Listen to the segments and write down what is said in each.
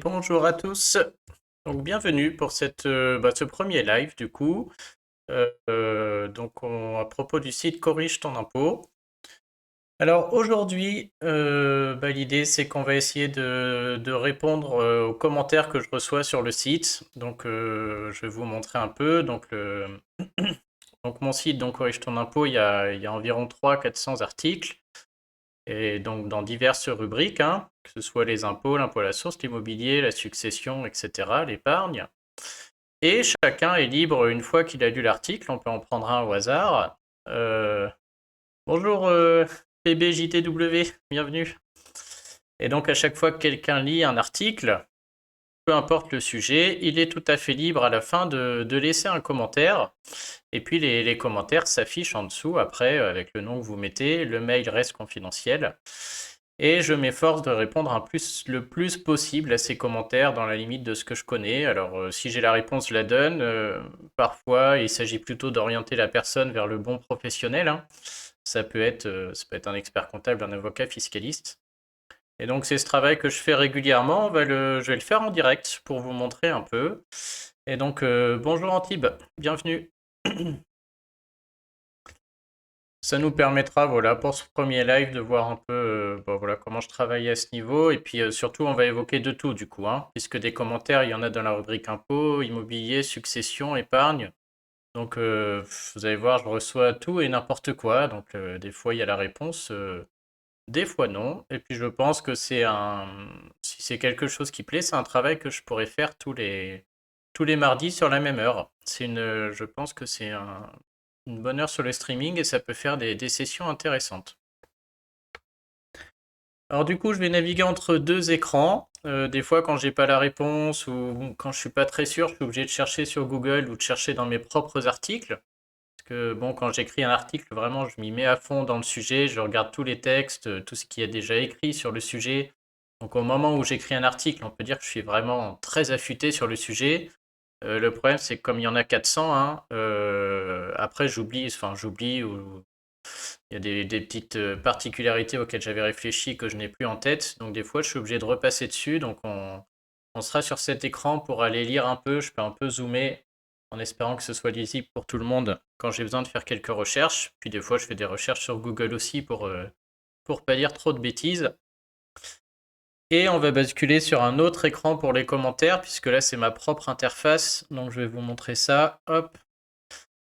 Bonjour à tous. Donc bienvenue pour ce premier live du coup. À propos du site Corrige ton impôt. Alors aujourd'hui, l'idée c'est qu'on va essayer de répondre aux commentaires que je reçois sur le site. Je vais vous montrer un peu. Donc mon site, donc Corrige ton impôt, il y a environ 300-400 articles. Et donc dans diverses rubriques, hein, que ce soit les impôts, l'impôt à la source, l'immobilier, la succession, etc., l'épargne. Et chacun est libre, une fois qu'il a lu l'article, on peut en prendre un au hasard. Bonjour PBJTW, bienvenue. Et donc à chaque fois que quelqu'un lit un article, peu importe le sujet, il est tout à fait libre à la fin de laisser un commentaire. Et puis les commentaires s'affichent en dessous après avec le nom que vous mettez. Le mail reste confidentiel. Et je m'efforce de répondre le plus possible à ces commentaires dans la limite de ce que je connais. Alors si j'ai la réponse, je la donne. Parfois, il s'agit plutôt d'orienter la personne vers le bon professionnel, hein. Ça peut être un expert comptable, un avocat fiscaliste. Et donc c'est ce travail que je fais régulièrement. Je vais le faire en direct pour vous montrer un peu. Et donc bonjour Antibes, bienvenue. Ça nous permettra, voilà, pour ce premier live, de voir un peu voilà, comment je travaille à ce niveau. Et puis surtout, on va évoquer de tout du coup, hein, puisque des commentaires, il y en a dans la rubrique impôts, immobilier, succession, épargne. Donc vous allez voir, je reçois tout et n'importe quoi. Donc des fois, il y a la réponse, des fois non. Et puis je pense que si c'est quelque chose qui plaît, c'est un travail que je pourrais faire tous les mardis sur la même heure. Je pense que c'est une bonne heure sur le streaming et ça peut faire des sessions intéressantes. Alors du coup, je vais naviguer entre deux écrans. Des fois, quand j'ai pas la réponse ou quand je suis pas très sûr, je suis obligé de chercher sur Google ou de chercher dans mes propres articles. Parce que bon, quand j'écris un article, vraiment, je m'y mets à fond dans le sujet. Je regarde tous les textes, tout ce qui est déjà écrit sur le sujet. Donc au moment où j'écris un article, on peut dire que je suis vraiment très affûté sur le sujet. Le problème, c'est que comme il y en a 400, hein, après j'oublie ou il y a des petites particularités auxquelles j'avais réfléchi que je n'ai plus en tête. Donc des fois, je suis obligé de repasser dessus. Donc on sera sur cet écran pour aller lire un peu. Je peux un peu zoomer en espérant que ce soit lisible pour tout le monde quand j'ai besoin de faire quelques recherches. Puis des fois, je fais des recherches sur Google aussi pour pas lire trop de bêtises. Et on va basculer sur un autre écran pour les commentaires, puisque là, c'est ma propre interface. Donc je vais vous montrer ça. Hop.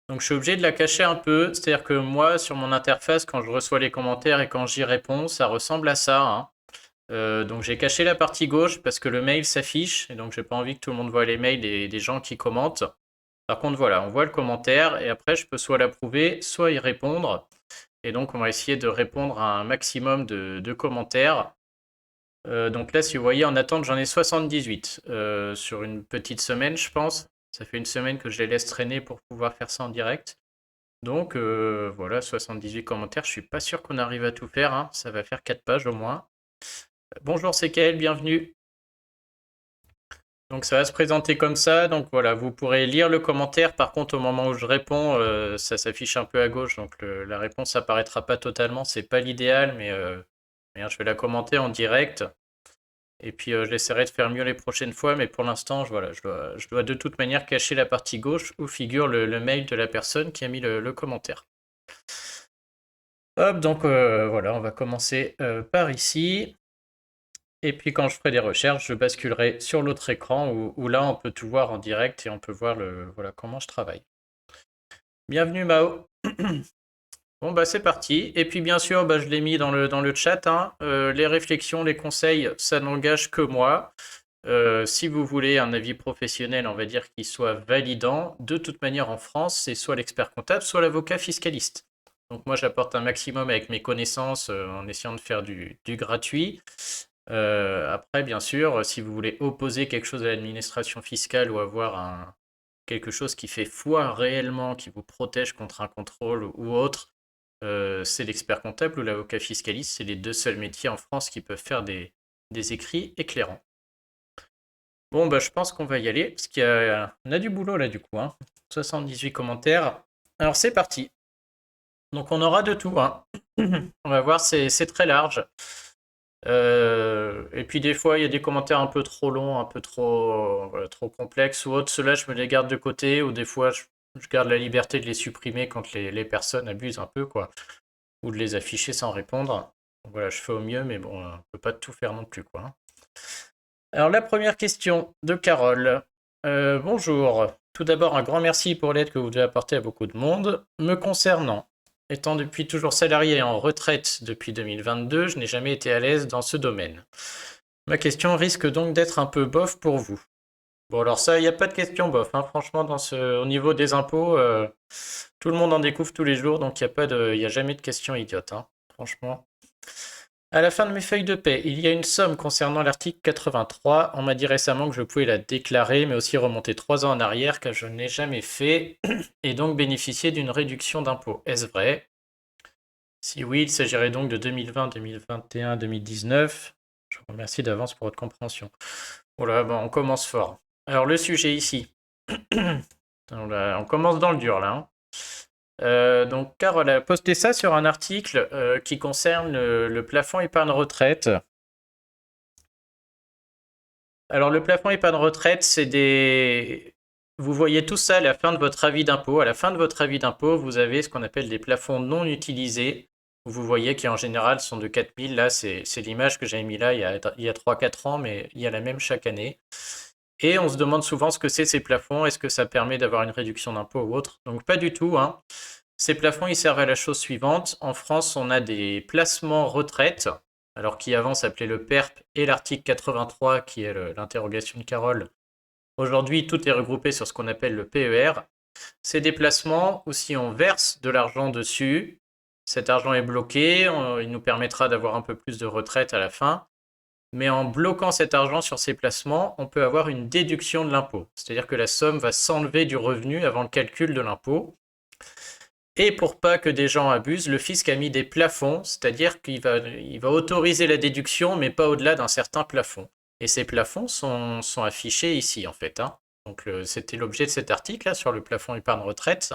Donc je suis obligé de la cacher un peu, c'est-à-dire que moi, sur mon interface, quand je reçois les commentaires et quand j'y réponds, ça ressemble à ça, hein. Donc j'ai caché la partie gauche parce que le mail s'affiche, et donc j'ai pas envie que tout le monde voit les mails des gens qui commentent. Par contre, voilà, on voit le commentaire, et après je peux soit l'approuver, soit y répondre. Et donc on va essayer de répondre à un maximum de commentaires. Donc là, si vous voyez, en attente, j'en ai 78 sur une petite semaine, je pense. Ça fait une semaine que je les laisse traîner pour pouvoir faire ça en direct. Donc voilà, 78 commentaires. Je suis pas sûr qu'on arrive à tout faire, hein. Ça va faire 4 pages au moins. Bonjour, c'est Kael, bienvenue. Donc ça va se présenter comme ça. Donc voilà, vous pourrez lire le commentaire. Par contre, au moment où je réponds, ça s'affiche un peu à gauche. Donc la réponse apparaîtra pas totalement. C'est pas l'idéal, mais je vais la commenter en direct. Et puis j'essaierai de faire mieux les prochaines fois, mais pour l'instant, je dois de toute manière cacher la partie gauche où figure le mail de la personne qui a mis le commentaire. Hop, donc voilà, on va commencer par ici. Et puis quand je ferai des recherches, je basculerai sur l'autre écran où là, on peut tout voir en direct et on peut voir voilà, comment je travaille. Bienvenue Mao. Bon, bah c'est parti. Et puis bien sûr, je l'ai mis dans le chat, hein. Les réflexions, les conseils, ça n'engage que moi. Si vous voulez un avis professionnel, on va dire qu'il soit validant, de toute manière en France, c'est soit l'expert comptable, soit l'avocat fiscaliste. Donc moi j'apporte un maximum avec mes connaissances en essayant de faire du gratuit. Après, bien sûr, si vous voulez opposer quelque chose à l'administration fiscale ou avoir quelque chose qui fait foi réellement, qui vous protège contre un contrôle ou autre, c'est l'expert comptable ou l'avocat fiscaliste. C'est les deux seuls métiers en France qui peuvent faire des écrits éclairants. Bon, je pense qu'on va y aller, parce qu'on a du boulot là du coup, hein. 78 commentaires. Alors c'est parti. Donc on aura de tout, hein. On va voir, c'est très large. Et puis des fois, il y a des commentaires un peu trop longs, un peu trop, voilà, trop complexes ou autres. Ceux-là, je me les garde de côté, ou des fois, je garde la liberté de les supprimer quand les personnes abusent un peu, quoi. Ou de les afficher sans répondre. Donc voilà, je fais au mieux, mais bon, on peut pas tout faire non plus, quoi. Alors la première question de Carole. Bonjour. Tout d'abord, un grand merci pour l'aide que vous avez apportée à beaucoup de monde. Me concernant, étant depuis toujours salarié et en retraite depuis 2022, je n'ai jamais été à l'aise dans ce domaine. Ma question risque donc d'être un peu bof pour vous. Bon, alors ça, il n'y a pas de question bof, hein. Franchement, au niveau des impôts, tout le monde en découvre tous les jours, donc il y a jamais de questions idiotes, hein. Franchement. À la fin de mes feuilles de paie, il y a une somme concernant l'article 83. On m'a dit récemment que je pouvais la déclarer, mais aussi remonter 3 ans en arrière, car je ne l'ai jamais fait, et donc bénéficier d'une réduction d'impôt. Est-ce vrai? Si oui, il s'agirait donc de 2020, 2021, 2019. Je vous remercie d'avance pour votre compréhension. Voilà, bon, on commence fort. Alors le sujet ici. On commence dans le dur là, hein. Donc Carole a posté ça sur un article qui concerne le plafond épargne retraite. Alors le plafond épargne retraite, c'est des... Vous voyez tout ça à la fin de votre avis d'impôt. À la fin de votre avis d'impôt, vous avez ce qu'on appelle des plafonds non utilisés. Vous voyez qui en général sont de 4000. Là, c'est l'image que j'avais mis là il y a 3-4 ans, mais il y a la même chaque année. Et on se demande souvent ce que c'est ces plafonds. Est-ce que ça permet d'avoir une réduction d'impôt ou autre? Donc pas du tout, hein. Ces plafonds, ils servent à la chose suivante. En France, on a des placements retraite, alors qui avant s'appelait le PERP, et l'article 83, qui est l'interrogation de Carole. Aujourd'hui, tout est regroupé sur ce qu'on appelle le PER. C'est des placements où si on verse de l'argent dessus, cet argent est bloqué, il nous permettra d'avoir un peu plus de retraite à la fin. Mais en bloquant cet argent sur ces placements, on peut avoir une déduction de l'impôt. C'est-à-dire que la somme va s'enlever du revenu avant le calcul de l'impôt. Et pour pas que des gens abusent, le fisc a mis des plafonds, c'est-à-dire qu'il va autoriser la déduction, mais pas au-delà d'un certain plafond. Et ces plafonds sont affichés ici, en fait, hein. Donc c'était l'objet de cet article là, sur le plafond épargne retraite.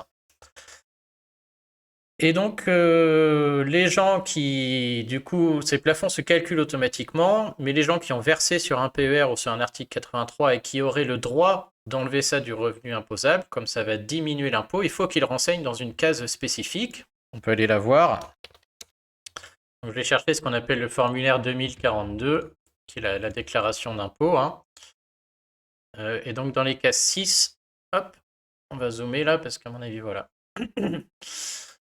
Et donc les gens qui, du coup, ces plafonds se calculent automatiquement, mais les gens qui ont versé sur un PER ou sur un article 83 et qui auraient le droit d'enlever ça du revenu imposable, comme ça va diminuer l'impôt, il faut qu'ils renseignent dans une case spécifique. On peut aller la voir. Donc, je vais chercher ce qu'on appelle le formulaire 2042, qui est la déclaration d'impôt, hein. Et donc dans les cases 6, hop, on va zoomer là parce qu'à mon avis, voilà.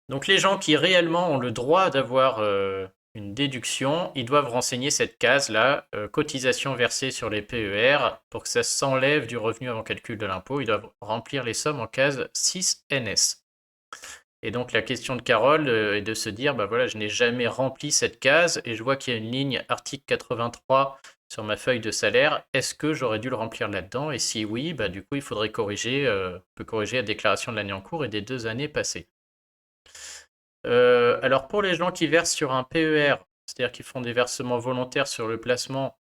Donc les gens qui réellement ont le droit d'avoir une déduction, ils doivent renseigner cette case-là, cotisation versée sur les PER, pour que ça s'enlève du revenu avant calcul de l'impôt. Ils doivent remplir les sommes en case 6NS. Et donc la question de Carole est de se dire, bah voilà, je n'ai jamais rempli cette case et je vois qu'il y a une ligne article 83 sur ma feuille de salaire. Est-ce que j'aurais dû le remplir là-dedans? Et si oui, bah du coup il faudrait corriger, on peut corriger la déclaration de l'année en cours et des 2 années passées. Alors pour les gens qui versent sur un PER, c'est-à-dire qui font des versements volontaires sur le placement,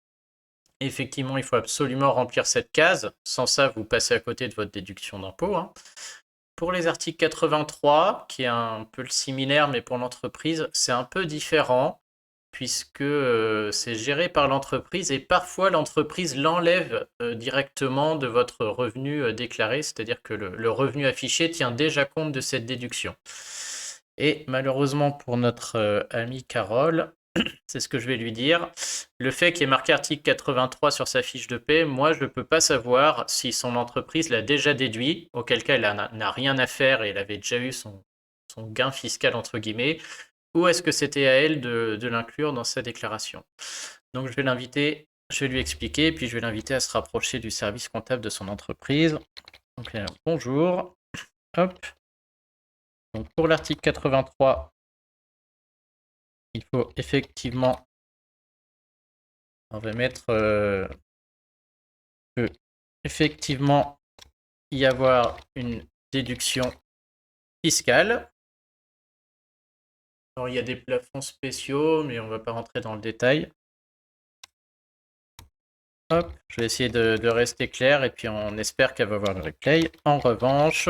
effectivement, il faut absolument remplir cette case. Sans ça, vous passez à côté de votre déduction d'impôt, hein. Pour les articles 83, qui est un peu le similaire, mais pour l'entreprise, c'est un peu différent, puisque c'est géré par l'entreprise et parfois l'entreprise l'enlève directement de votre revenu déclaré, c'est-à-dire que le revenu affiché tient déjà compte de cette déduction. Et malheureusement pour notre amie Carole, c'est ce que je vais lui dire, le fait qu'il y ait marqué article 83 sur sa fiche de paie, moi je ne peux pas savoir si son entreprise l'a déjà déduit, auquel cas elle n'a rien à faire et elle avait déjà eu son gain fiscal entre guillemets, ou est-ce que c'était à elle de l'inclure dans sa déclaration. Donc je vais l'inviter, je vais lui expliquer, puis je vais l'inviter à se rapprocher du service comptable de son entreprise. Donc bonjour, hop. Donc pour l'article 83, il faut effectivement, on va mettre que effectivement y avoir une déduction fiscale. Alors il y a des plafonds spéciaux, mais on ne va pas rentrer dans le détail. Hop, je vais essayer de rester clair et puis on espère qu'elle va avoir le replay. En revanche,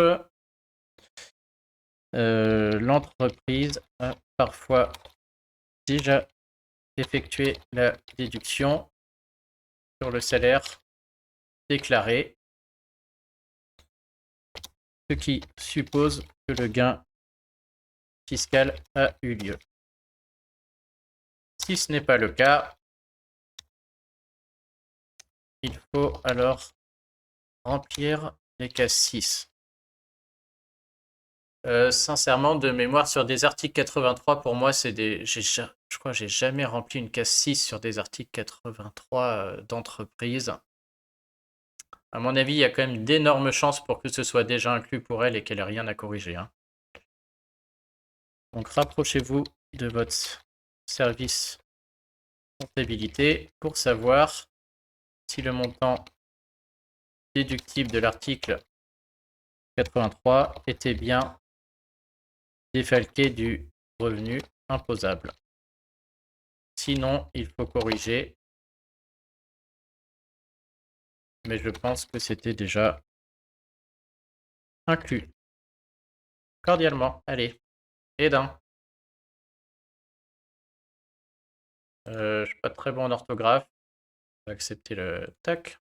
l'entreprise a parfois déjà effectuer la déduction sur le salaire déclaré, ce qui suppose que le gain fiscal a eu lieu. Si ce n'est pas le cas, il faut alors remplir les cases 6. Sincèrement, de mémoire, sur des articles 83, pour moi, c'est des. Je crois que j'ai jamais rempli une case 6 sur des articles 83 d'entreprise. À mon avis, il y a quand même d'énormes chances pour que ce soit déjà inclus pour elle et qu'elle ait rien à corriger, hein. Donc rapprochez-vous de votre service comptabilité pour savoir si le montant déductible de l'article 83 était bien défalqué du revenu imposable. Sinon, il faut corriger. Mais je pense que c'était déjà inclus. Cordialement. Allez. Edin. Je suis pas très bon en orthographe. On va accepter le tac.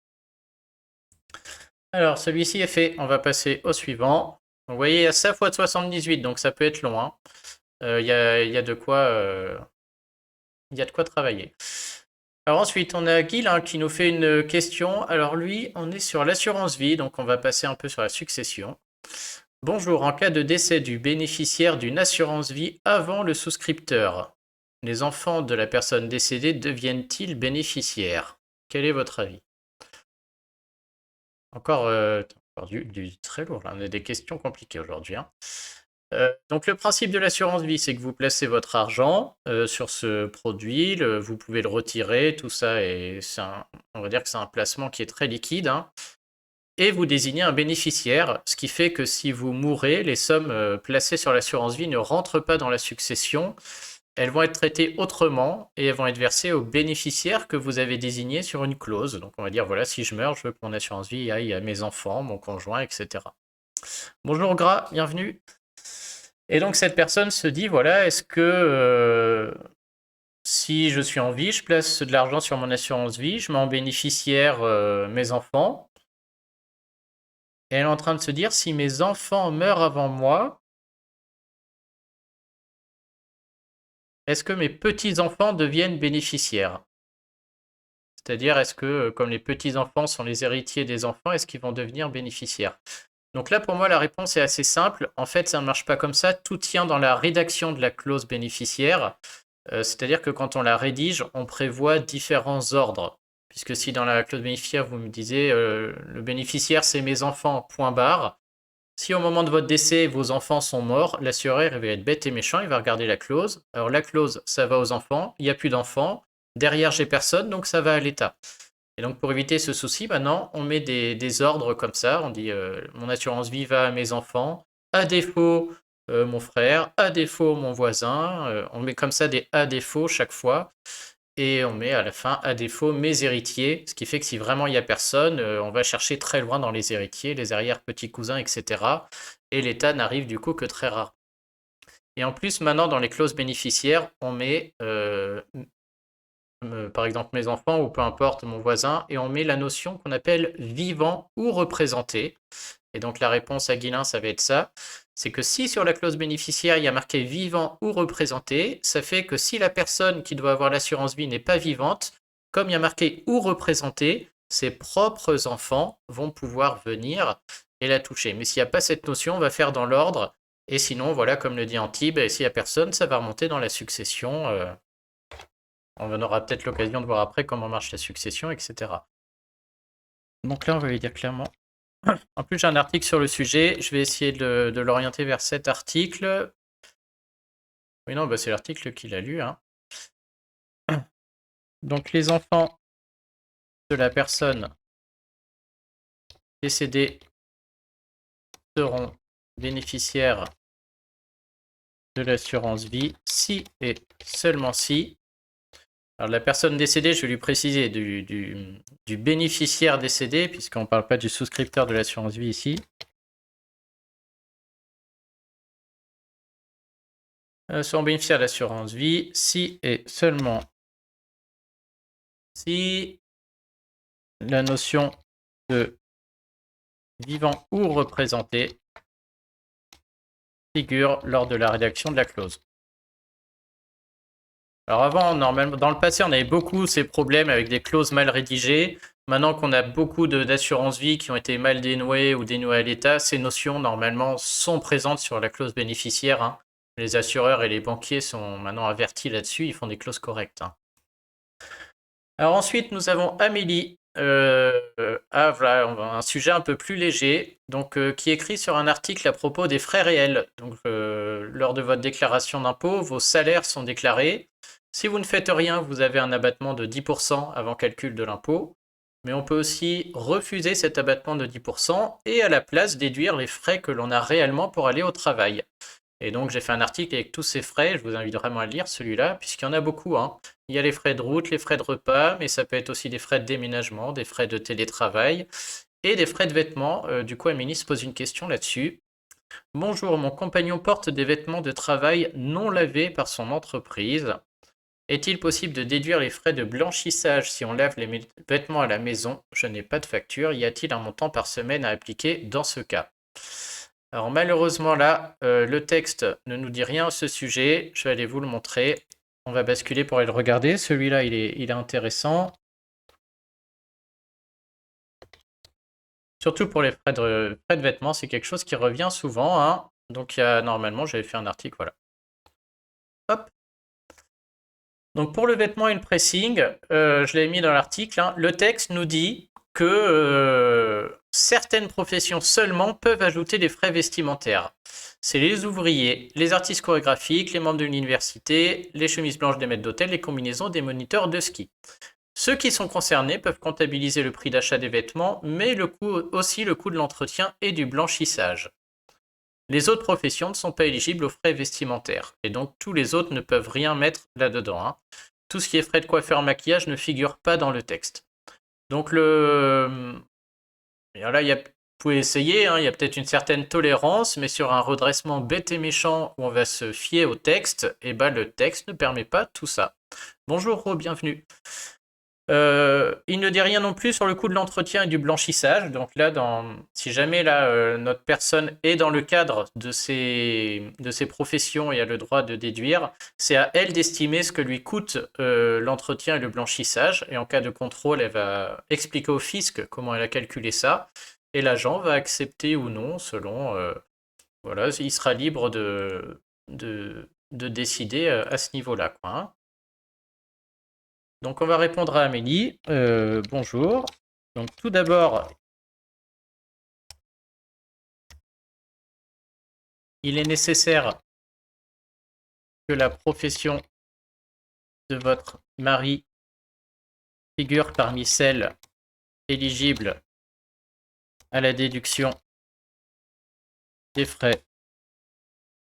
Alors, celui-ci est fait. On va passer au suivant. Vous voyez, il y a ça fois 78, donc ça peut être long, hein. Il y a de quoi travailler. Alors ensuite, on a Guilain qui nous fait une question. Alors lui, on est sur l'assurance vie, donc on va passer un peu sur la succession. Bonjour, en cas de décès du bénéficiaire d'une assurance vie avant le souscripteur, les enfants de la personne décédée deviennent-ils bénéficiaires? Quel est votre avis? Encore, du très lourd, là. On a des questions compliquées aujourd'hui, hein. Donc le principe de l'assurance vie, c'est que vous placez votre argent sur ce produit, vous pouvez le retirer, tout ça, et on va dire que c'est un placement qui est très liquide, hein. Et vous désignez un bénéficiaire, ce qui fait que si vous mourrez, les sommes placées sur l'assurance vie ne rentrent pas dans la succession. Elles vont être traitées autrement et elles vont être versées aux bénéficiaires que vous avez désignés sur une clause. Donc on va dire, voilà, si je meurs, je veux que mon assurance vie aille à mes enfants, mon conjoint, etc. Bonjour Gras, bienvenue. Et donc cette personne se dit, voilà, est-ce que si je suis en vie, je place de l'argent sur mon assurance vie, je mets en bénéficiaire mes enfants, et elle est en train de se dire, si mes enfants meurent avant moi, est-ce que mes petits-enfants deviennent bénéficiaires? C'est-à-dire, est-ce que, comme les petits-enfants sont les héritiers des enfants, est-ce qu'ils vont devenir bénéficiaires? Donc là, pour moi, la réponse est assez simple. En fait, ça ne marche pas comme ça. Tout tient dans la rédaction de la clause bénéficiaire. C'est-à-dire que quand on la rédige, on prévoit différents ordres. Puisque si dans la clause bénéficiaire, vous me disiez le bénéficiaire, c'est mes enfants, point barre. Si au moment de votre décès, vos enfants sont morts, l'assureur va être bête et méchant, il va regarder la clause. Alors la clause, ça va aux enfants, il n'y a plus d'enfants. Derrière, j'ai personne, donc ça va à l'État. Et donc pour éviter ce souci, maintenant, on met des ordres comme ça. On dit mon assurance vie va à mes enfants, à défaut mon frère, à défaut mon voisin. On met comme ça des à défaut chaque fois. Et on met à la fin à défaut mes héritiers, ce qui fait que si vraiment il n'y a personne, on va chercher très loin dans les héritiers, les arrière-petits-cousins, etc. Et l'État n'arrive du coup que très rare. Et en plus, maintenant, dans les clauses bénéficiaires, on met par exemple mes enfants ou peu importe mon voisin, et on met la notion qu'on appelle vivant ou représenté. Et donc la réponse à Guilain, ça va être ça. C'est que si sur la clause bénéficiaire, il y a marqué vivant ou représenté, ça fait que si la personne qui doit avoir l'assurance vie n'est pas vivante, comme il y a marqué ou représenté, ses propres enfants vont pouvoir venir et la toucher. Mais s'il n'y a pas cette notion, on va faire dans l'ordre. Et sinon, voilà, comme le dit Antibes, s'il n'y a personne, ça va remonter dans la succession. On aura peut-être l'occasion de voir après comment marche la succession, etc. Donc là, on va lui dire clairement. En plus, j'ai un article sur le sujet. Je vais essayer de l'orienter vers cet article. Oui, non, bah, c'est l'article qu'il a lu, hein. Donc, les enfants de la personne décédée seront bénéficiaires de l'assurance vie si et seulement si. Alors, la personne décédée, je vais lui préciser du bénéficiaire décédé, puisqu'on ne parle pas du souscripteur de l'assurance vie ici. Seront bénéficiaires de l'assurance vie si et seulement si la notion de vivant ou représenté figure lors de la rédaction de la clause. Alors avant, normalement, dans le passé, on avait beaucoup ces problèmes avec des clauses mal rédigées. Maintenant qu'on a beaucoup d'assurances vie qui ont été mal dénouées ou dénouées à l'état, ces notions, normalement, sont présentes sur la clause bénéficiaire. Hein. Les assureurs et les banquiers sont maintenant avertis là-dessus, ils font des clauses correctes. Hein. Alors ensuite, nous avons Amélie. Voilà, un sujet un peu plus léger, donc qui écrit sur un article à propos des frais réels. Donc, lors de votre déclaration d'impôt, vos salaires sont déclarés. Si vous ne faites rien, vous avez un abattement de 10% avant calcul de l'impôt. Mais on peut aussi refuser cet abattement de 10% et à la place déduire les frais que l'on a réellement pour aller au travail. Et donc j'ai fait un article avec tous ces frais, je vous invite vraiment à lire celui-là, puisqu'il y en a beaucoup. Hein. Il y a les frais de route, les frais de repas, mais ça peut être aussi des frais de déménagement, des frais de télétravail et des frais de vêtements. Du coup, Amélie se pose une question là-dessus. Bonjour, mon compagnon porte des vêtements de travail non lavés par son entreprise. Est-il possible de déduire les frais de blanchissage si on lave les vêtements à la maison? Je n'ai pas de facture. Y a-t-il un montant par semaine à appliquer dans ce cas? Alors malheureusement là, le texte ne nous dit rien à ce sujet. Je vais aller vous le montrer. On va basculer pour aller le regarder. Celui-là, il est intéressant. Surtout pour les frais de vêtements, c'est quelque chose qui revient souvent. Hein. Donc il y a, normalement, j'avais fait un article, voilà. Hop. Donc pour le vêtement et le pressing, je l'ai mis dans l'article, hein, le texte nous dit que certaines professions seulement peuvent ajouter des frais vestimentaires. C'est les ouvriers, les artistes chorégraphiques, les membres de l'université, les chemises blanches des maîtres d'hôtel, les combinaisons des moniteurs de ski. Ceux qui sont concernés peuvent comptabiliser le prix d'achat des vêtements, mais aussi le coût de l'entretien et du blanchissage. Les autres professions ne sont pas éligibles aux frais vestimentaires, et donc tous les autres ne peuvent rien mettre là-dedans. Hein. Tout ce qui est frais de coiffeur, maquillage ne figure pas dans le texte. Donc et là, vous pouvez essayer, hein, il y a peut-être une certaine tolérance, mais sur un redressement bête et méchant où on va se fier au texte, et ben le texte ne permet pas tout ça. Bonjour, bienvenue. Il ne dit rien non plus sur le coût de l'entretien et du blanchissage. Donc là, si jamais là, notre personne est dans le cadre de ces professions et a le droit de déduire, c'est à elle d'estimer ce que lui coûte l'entretien et le blanchissage. Et en cas de contrôle, elle va expliquer au fisc comment elle a calculé ça. Et l'agent va accepter ou non selon... voilà, il sera libre de décider à ce niveau-là, quoi. Hein. Donc on va répondre à Amélie. Bonjour. Donc tout d'abord, il est nécessaire que la profession de votre mari figure parmi celles éligibles à la déduction des frais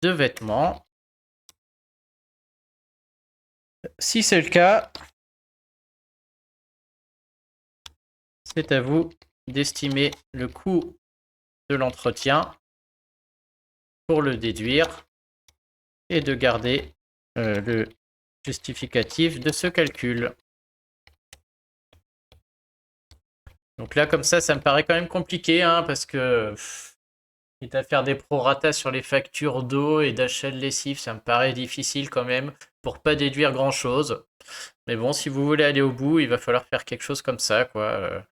de vêtements. Si c'est le cas, c'est à vous d'estimer le coût de l'entretien pour le déduire et de garder le justificatif de ce calcul. Donc là, comme ça me paraît quand même compliqué, hein, parce que quitte à faire des proratas sur les factures d'eau et d'achat de lessive, ça me paraît difficile quand même, pour pas déduire grand-chose. Mais bon, si vous voulez aller au bout, il va falloir faire quelque chose comme ça, quoi.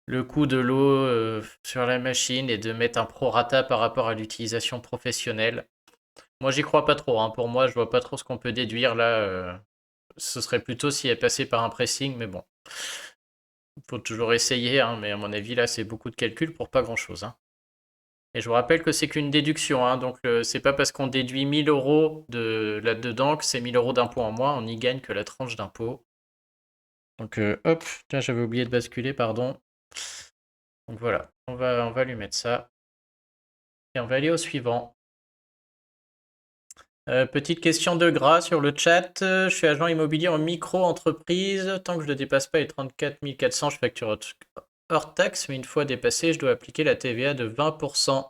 Le coût de l'eau sur la machine et de mettre un prorata par rapport à l'utilisation professionnelle. Moi, j'y crois pas trop. Hein. Pour moi, je vois pas trop ce qu'on peut déduire là. Ce serait plutôt si elle passait par un pressing, mais bon. Il faut toujours essayer, hein, mais à mon avis, là, c'est beaucoup de calculs pour pas grand-chose. Hein. Et je vous rappelle que c'est qu'une déduction, hein, donc c'est pas parce qu'on déduit 1000 euros là-dedans que c'est 1000 euros d'impôt en moins, on n'y gagne que la tranche d'impôt. Donc hop, tiens, j'avais oublié de basculer, pardon. Donc voilà, on va lui mettre ça. Et on va aller au suivant. Petite question de gras sur le chat. Je suis agent immobilier en micro-entreprise. Tant que je ne dépasse pas les 34 400, je facture hors taxe, mais une fois dépassé, je dois appliquer la TVA de 20%.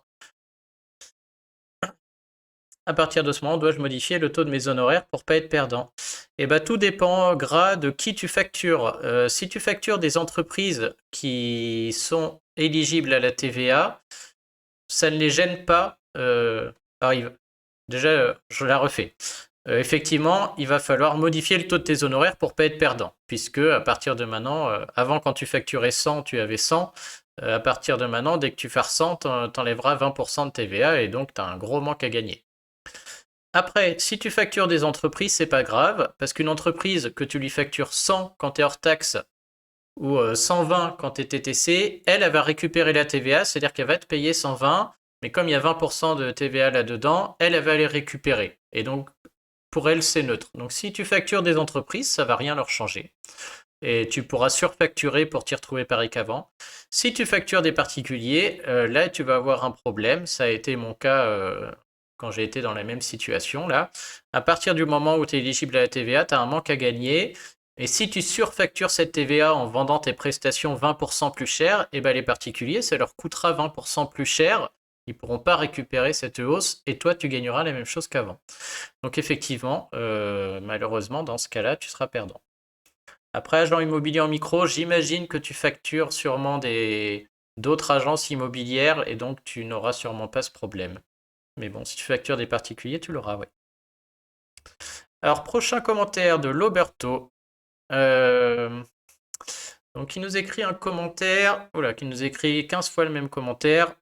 À partir de ce moment, dois-je modifier le taux de mes honoraires pour pas être perdant? Et bah, tout dépendra de qui tu factures. Si tu factures des entreprises qui sont éligibles à la TVA, ça ne les gêne pas. Déjà, je la refais. Effectivement, il va falloir modifier le taux de tes honoraires pour pas être perdant, puisque à partir de maintenant, avant quand tu facturais 100, tu avais 100. À partir de maintenant, dès que tu fais 100, t'enlèveras 20% de TVA et donc tu as un gros manque à gagner. Après, si tu factures des entreprises, c'est pas grave, parce qu'une entreprise que tu lui factures 100 quand tu es hors taxe ou 120 quand tu es TTC, elle va récupérer la TVA, c'est-à-dire qu'elle va te payer 120, mais comme il y a 20% de TVA là-dedans, elle va les récupérer. Et donc, pour elle, c'est neutre. Donc, si tu factures des entreprises, ça va rien leur changer. Et tu pourras surfacturer pour t'y retrouver pareil qu'avant. Si tu factures des particuliers, là, tu vas avoir un problème. Ça a été mon cas quand j'ai été dans la même situation. Là, à partir du moment où tu es éligible à la TVA, tu as un manque à gagner. Et si tu surfactures cette TVA en vendant tes prestations 20% plus cher, et ben les particuliers, ça leur coûtera 20% plus cher. Ils ne pourront pas récupérer cette hausse et toi, tu gagneras la même chose qu'avant. Donc effectivement, malheureusement, dans ce cas-là, tu seras perdant. Après, agent immobilier en micro, j'imagine que tu factures sûrement d'autres agences immobilières et donc tu n'auras sûrement pas ce problème. Mais bon, si tu factures des particuliers, tu l'auras, ouais. Alors, prochain commentaire de Loberto. Donc, il nous écrit un commentaire. Oula, qui nous écrit 15 fois le même commentaire.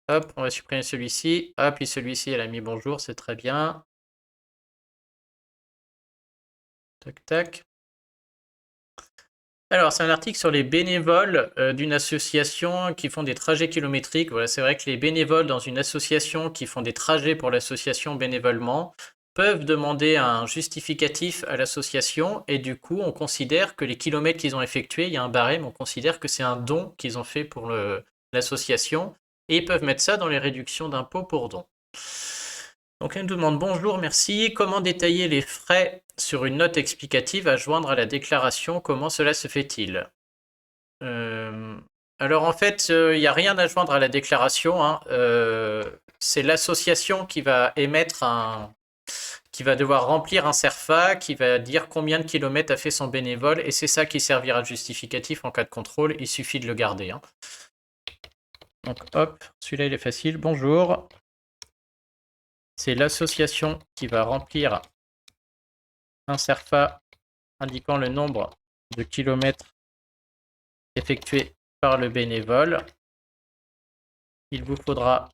Hop, on va supprimer celui-ci. Hop, puis celui-ci, elle a mis bonjour, c'est très bien. Tac, tac. Alors, c'est un article sur les bénévoles d'une association qui font des trajets kilométriques. Voilà, c'est vrai que les bénévoles dans une association qui font des trajets pour l'association bénévolement peuvent demander un justificatif à l'association et du coup, on considère que les kilomètres qu'ils ont effectués, il y a un barème, on considère que c'est un don qu'ils ont fait pour l'association et ils peuvent mettre ça dans les réductions d'impôts pour dons. Donc elle nous demande bonjour, merci. Comment détailler les frais sur une note explicative à joindre à la déclaration? Comment cela se fait-il? Alors en fait, il n'y a rien à joindre à la déclaration, hein. C'est l'association qui va qui va devoir remplir un CERFA, qui va dire combien de kilomètres a fait son bénévole, et c'est ça qui servira de justificatif en cas de contrôle. Il suffit de le garder, hein. Donc hop, celui-là il est facile. Bonjour. C'est l'association qui va remplir un CERFA indiquant le nombre de kilomètres effectués par le bénévole. Il vous faudra...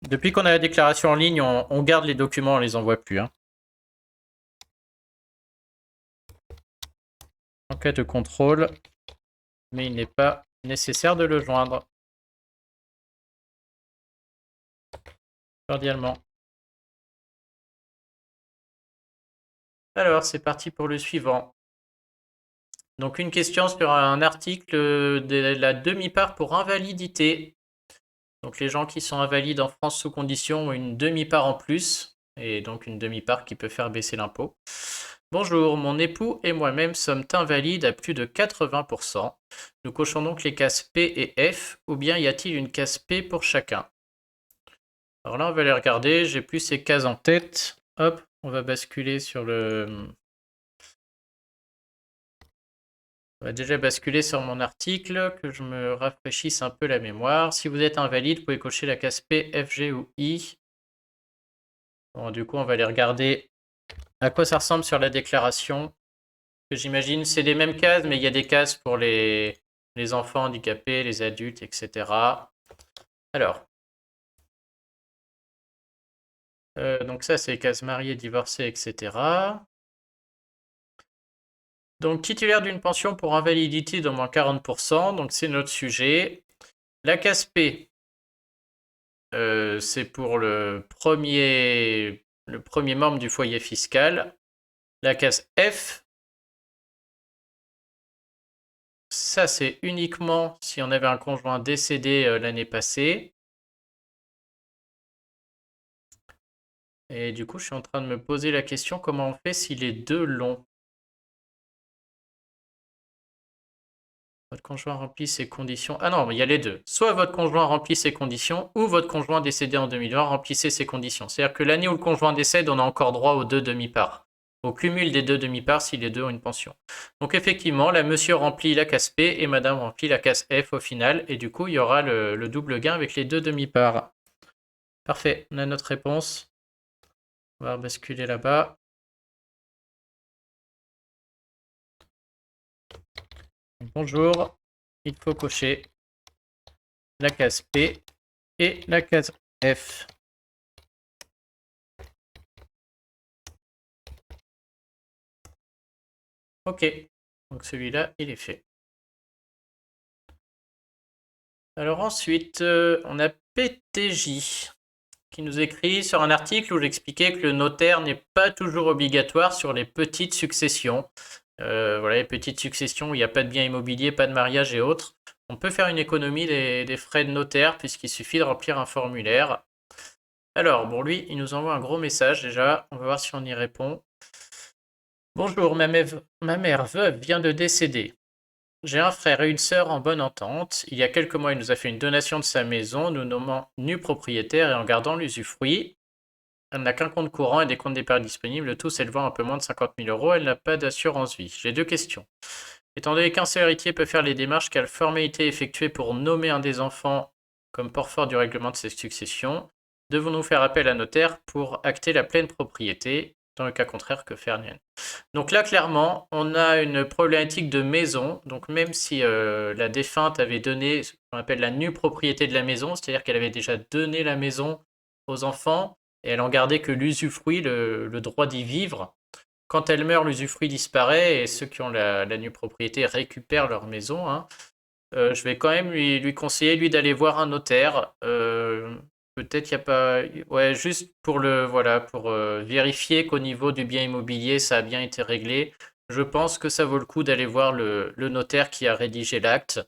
Depuis qu'on a la déclaration en ligne, on garde les documents, on ne les envoie plus, hein. En cas de contrôle, mais il n'est pas nécessaire de le joindre. Cordialement. Alors, c'est parti pour le suivant. Donc, une question sur un article de la demi-part pour invalidité. Donc, les gens qui sont invalides en France sous condition ont une demi-part en plus, et donc une demi-part qui peut faire baisser l'impôt. Bonjour, mon époux et moi-même sommes invalides à plus de 80%. Nous cochons donc les cases P et F, ou bien y a-t-il une case P pour chacun? Alors là, on va les regarder, j'ai plus ces cases en tête. Hop, on va basculer sur le... On va déjà basculer sur mon article, que je me rafraîchisse un peu la mémoire. Si vous êtes invalide, vous pouvez cocher la case P, F, G ou I. Bon, du coup, on va aller regarder à quoi ça ressemble sur la déclaration. J'imagine c'est les mêmes cases, mais il y a des cases pour les enfants handicapés, les adultes, etc. Alors, donc ça, c'est les cases mariés, divorcés, etc. Donc, titulaire d'une pension pour invalidité d'au moins 40%, donc c'est notre sujet. La case P, c'est pour le premier membre du foyer fiscal. La case F, ça c'est uniquement si on avait un conjoint décédé l'année passée. Et du coup, je suis en train de me poser la question, comment on fait si les deux l'ont? Votre conjoint remplit ses conditions. Ah non, mais il y a les deux. Soit votre conjoint remplit ses conditions, ou votre conjoint décédé en 2020 remplissait ses conditions. C'est-à-dire que l'année où le conjoint décède, on a encore droit aux 2 demi-parts. Au cumul des 2 demi-parts si les deux ont une pension. Donc effectivement, là, monsieur remplit la case P et madame remplit la case F au final. Et du coup, il y aura le double gain avec les 2 demi-parts. Parfait, on a notre réponse. On va basculer là-bas. Bonjour, il faut cocher la case P et la case F. Ok, donc celui-là, il est fait. Alors ensuite, on a PTJ qui nous écrit sur un article où j'expliquais que le notaire n'est pas toujours obligatoire sur les petites successions. Voilà, les petites successions où il n'y a pas de bien immobilier, pas de mariage et autres. On peut faire une économie des frais de notaire puisqu'il suffit de remplir un formulaire. Alors, bon, lui, il nous envoie un gros message déjà. On va voir si on y répond. Bonjour, ma mère veuve vient de décéder. J'ai un frère et une sœur en bonne entente. Il y a quelques mois, il nous a fait une donation de sa maison, nous nommant nu propriétaire et en gardant l'usufruit. Elle n'a qu'un compte courant et des comptes d'épargne disponibles, le tout s'élevant à un peu moins de 50 000 euros. Elle n'a pas d'assurance vie. J'ai 2 questions. Étant donné qu'un seul héritier peut faire les démarches, quelle formalité effectuer pour nommer un des enfants comme porteur du règlement de cette succession? Devons-nous faire appel à notaire pour acter la pleine propriété? Dans le cas contraire, que faire? Donc là, clairement, on a une problématique de maison. Donc même si la défunte avait donné ce qu'on appelle la nue propriété de la maison, c'est-à-dire qu'elle avait déjà donné la maison aux enfants et elle en gardait que l'usufruit, le droit d'y vivre. Quand elle meurt, l'usufruit disparaît et ceux qui ont la nue propriété récupèrent leur maison, hein. Je vais quand même lui conseiller, lui, d'aller voir un notaire. Peut-être qu'il n'y a pas. Ouais, juste pour voilà, pour vérifier qu'au niveau du bien immobilier, ça a bien été réglé. Je pense que ça vaut le coup d'aller voir le notaire qui a rédigé l'acte.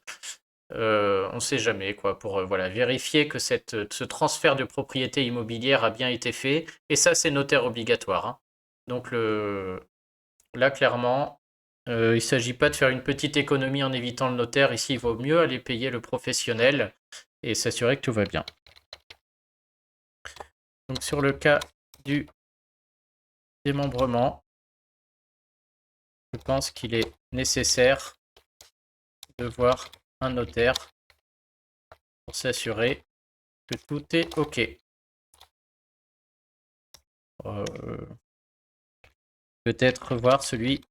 On ne sait jamais, quoi, pour voilà, vérifier que ce transfert de propriété immobilière a bien été fait. Et ça, c'est notaire obligatoire, hein. Donc là, clairement, il ne s'agit pas de faire une petite économie en évitant le notaire. Ici, il vaut mieux aller payer le professionnel et s'assurer que tout va bien. Donc sur le cas du démembrement, je pense qu'il est nécessaire de voir un notaire pour s'assurer que tout est OK. Peut-être voir celui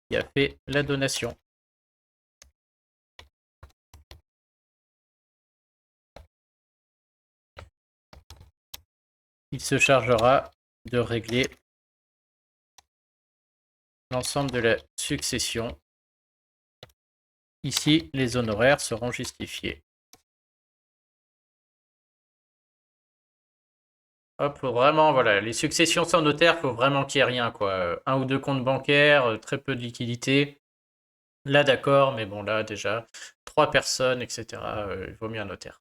qui a fait la donation. Il se chargera de régler l'ensemble de la succession. Ici, les honoraires seront justifiés. Hop, faut vraiment, voilà, les successions sans notaire, faut vraiment qu'il n'y ait rien, quoi. Un ou deux comptes bancaires, très peu de liquidités. Là, d'accord, mais bon, là, déjà, 3 personnes, etc., il vaut mieux un notaire.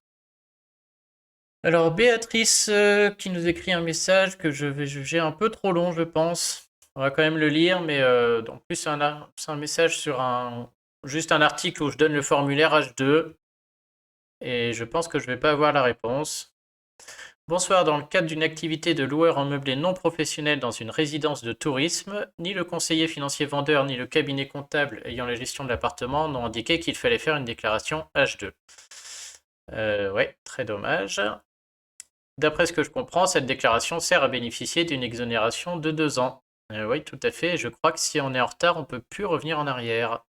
Alors, Béatrice, qui nous écrit un message que je vais juger un peu trop long, je pense. On va quand même le lire, mais en plus, c'est un message sur juste un article où je donne le formulaire H2, et je pense que je vais pas avoir la réponse. Bonsoir, dans le cadre d'une activité de loueur en meublé non professionnel dans une résidence de tourisme, ni le conseiller financier vendeur ni le cabinet comptable ayant la gestion de l'appartement n'ont indiqué qu'il fallait faire une déclaration H2. Ouais, très dommage. D'après ce que je comprends, cette déclaration sert à bénéficier d'une exonération de 2 ans. Oui, tout à fait. Je crois que si on est en retard, on ne peut plus revenir en arrière.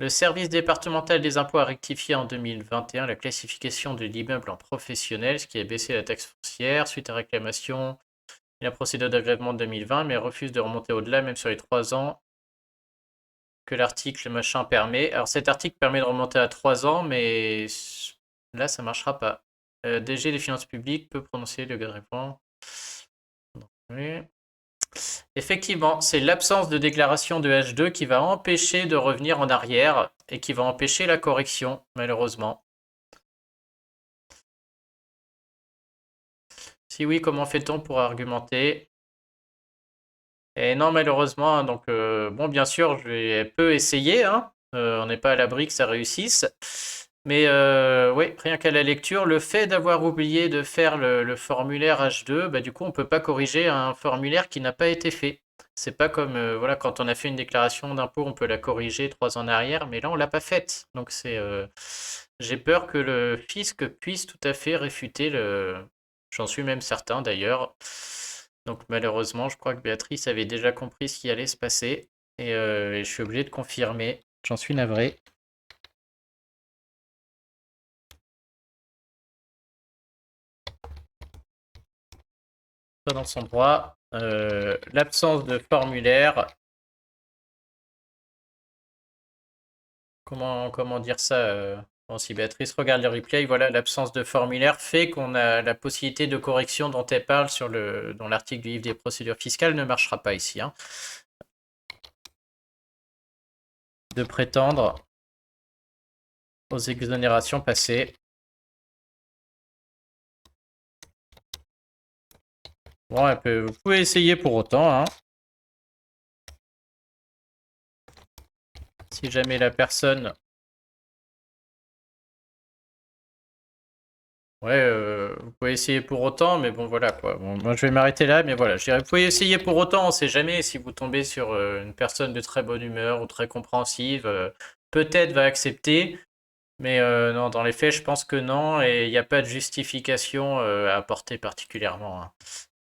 Le service départemental des impôts a rectifié en 2021 la classification de l'immeuble en professionnel, ce qui a baissé la taxe foncière. Suite à réclamation, il a procédé d'agrément en 2020, mais refuse de remonter au-delà, même sur les 3 ans que l'article machin permet. Alors cet article permet de remonter à 3 ans, mais là, ça ne marchera pas. DG des finances publiques peut prononcer le agrément. Oui. Effectivement, c'est l'absence de déclaration de H2 qui va empêcher de revenir en arrière et qui va empêcher la correction, malheureusement. Si oui, comment fait-on pour argumenter? Et non, malheureusement, donc bon, bien sûr, je vais peu essayer, hein, On n'est pas à l'abri que ça réussisse. Mais oui, rien qu'à la lecture, le fait d'avoir oublié de faire le formulaire H2, bah, du coup, on ne peut pas corriger un formulaire qui n'a pas été fait. C'est pas comme voilà, quand on a fait une déclaration d'impôt, on peut la corriger 3 ans en arrière, mais là, on l'a pas faite. Donc j'ai peur que le fisc puisse tout à fait réfuter le. J'en suis même certain d'ailleurs. Donc malheureusement, je crois que Béatrice avait déjà compris ce qui allait se passer et je suis obligé de confirmer. J'en suis navré. Pas dans son droit. L'absence de formulaire. Comment dire ça bon, si Béatrice regarde le replay, voilà, l'absence de formulaire fait qu'on a la possibilité de correction dont elle parle dans l'article du livre des procédures fiscales ne marchera pas ici. Hein. De prétendre aux exonérations passées. Bon, vous pouvez essayer pour autant. Hein. Si jamais la personne... Ouais, vous pouvez essayer pour autant, mais bon, voilà quoi. Bon, moi, je vais m'arrêter là, mais voilà. Je dirais, vous pouvez essayer pour autant, on sait jamais si vous tombez sur une personne de très bonne humeur ou très compréhensive, peut-être va accepter, mais non, dans les faits, je pense que non, et il n'y a pas de justification à apporter particulièrement. Hein,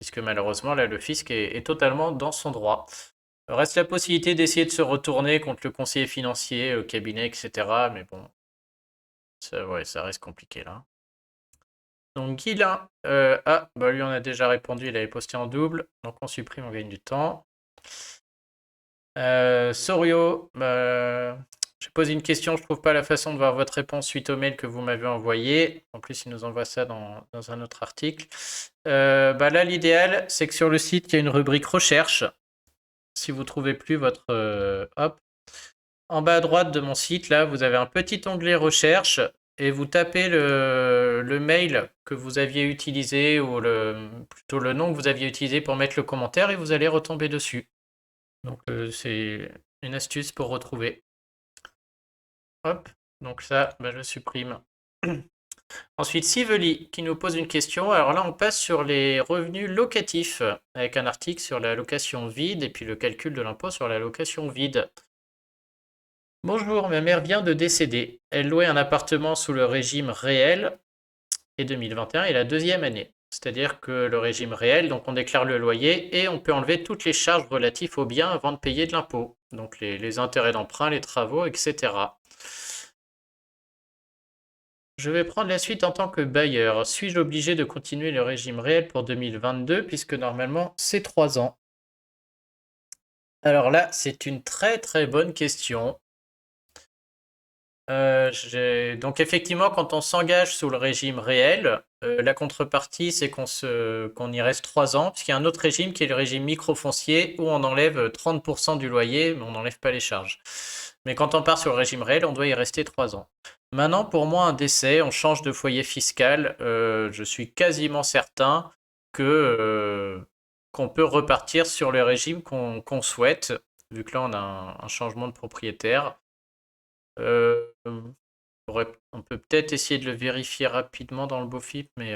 puisque malheureusement, là, le fisc est totalement dans son droit. Reste la possibilité d'essayer de se retourner contre le conseiller financier, le cabinet, etc. Mais bon, ouais, ça reste compliqué là. Donc Guilain, bah lui on a déjà répondu, il avait posté en double, donc on supprime, on gagne du temps. Sorio, j'ai posé une question, je trouve pas la façon de voir votre réponse suite au mail que vous m'avez envoyé. En plus, il nous envoie ça dans un autre article. Bah là, l'idéal, c'est que sur le site, il y a une rubrique recherche. Si vous trouvez plus votre... hop. En bas à droite de mon site, là, vous avez un petit onglet recherche et vous tapez le mail que vous aviez utilisé ou plutôt le nom que vous aviez utilisé pour mettre le commentaire et vous allez retomber dessus. Donc c'est une astuce pour retrouver. Hop, donc ça, bah, je supprime. Ensuite, Siveli qui nous pose une question. Alors là, on passe sur les revenus locatifs avec un article sur la location vide et puis le calcul de l'impôt sur la location vide. Bonjour, ma mère vient de décéder. Elle louait un appartement sous le régime réel et 2021 est la deuxième année. C'est-à-dire que le régime réel, donc on déclare le loyer et on peut enlever toutes les charges relatives aux biens avant de payer de l'impôt. Donc les intérêts d'emprunt, les travaux, etc. Je vais prendre la suite en tant que bailleur. Suis-je obligé de continuer le régime réel pour 2022 puisque normalement c'est 3 ans? Alors là, c'est une très très bonne question. Donc effectivement, quand on s'engage sous le régime réel, la contrepartie, c'est qu'on y reste 3 ans, puisqu'il y a un autre régime qui est le régime microfoncier, où on enlève 30% du loyer, mais on n'enlève pas les charges. Mais quand on part sur le régime réel, on doit y rester 3 ans. Maintenant, pour moi, un décès, on change de foyer fiscal, je suis quasiment certain qu'on peut repartir sur le régime qu'on souhaite, vu que là, on a un changement de propriétaire. On peut peut-être essayer de le vérifier rapidement dans le BOFIP, mais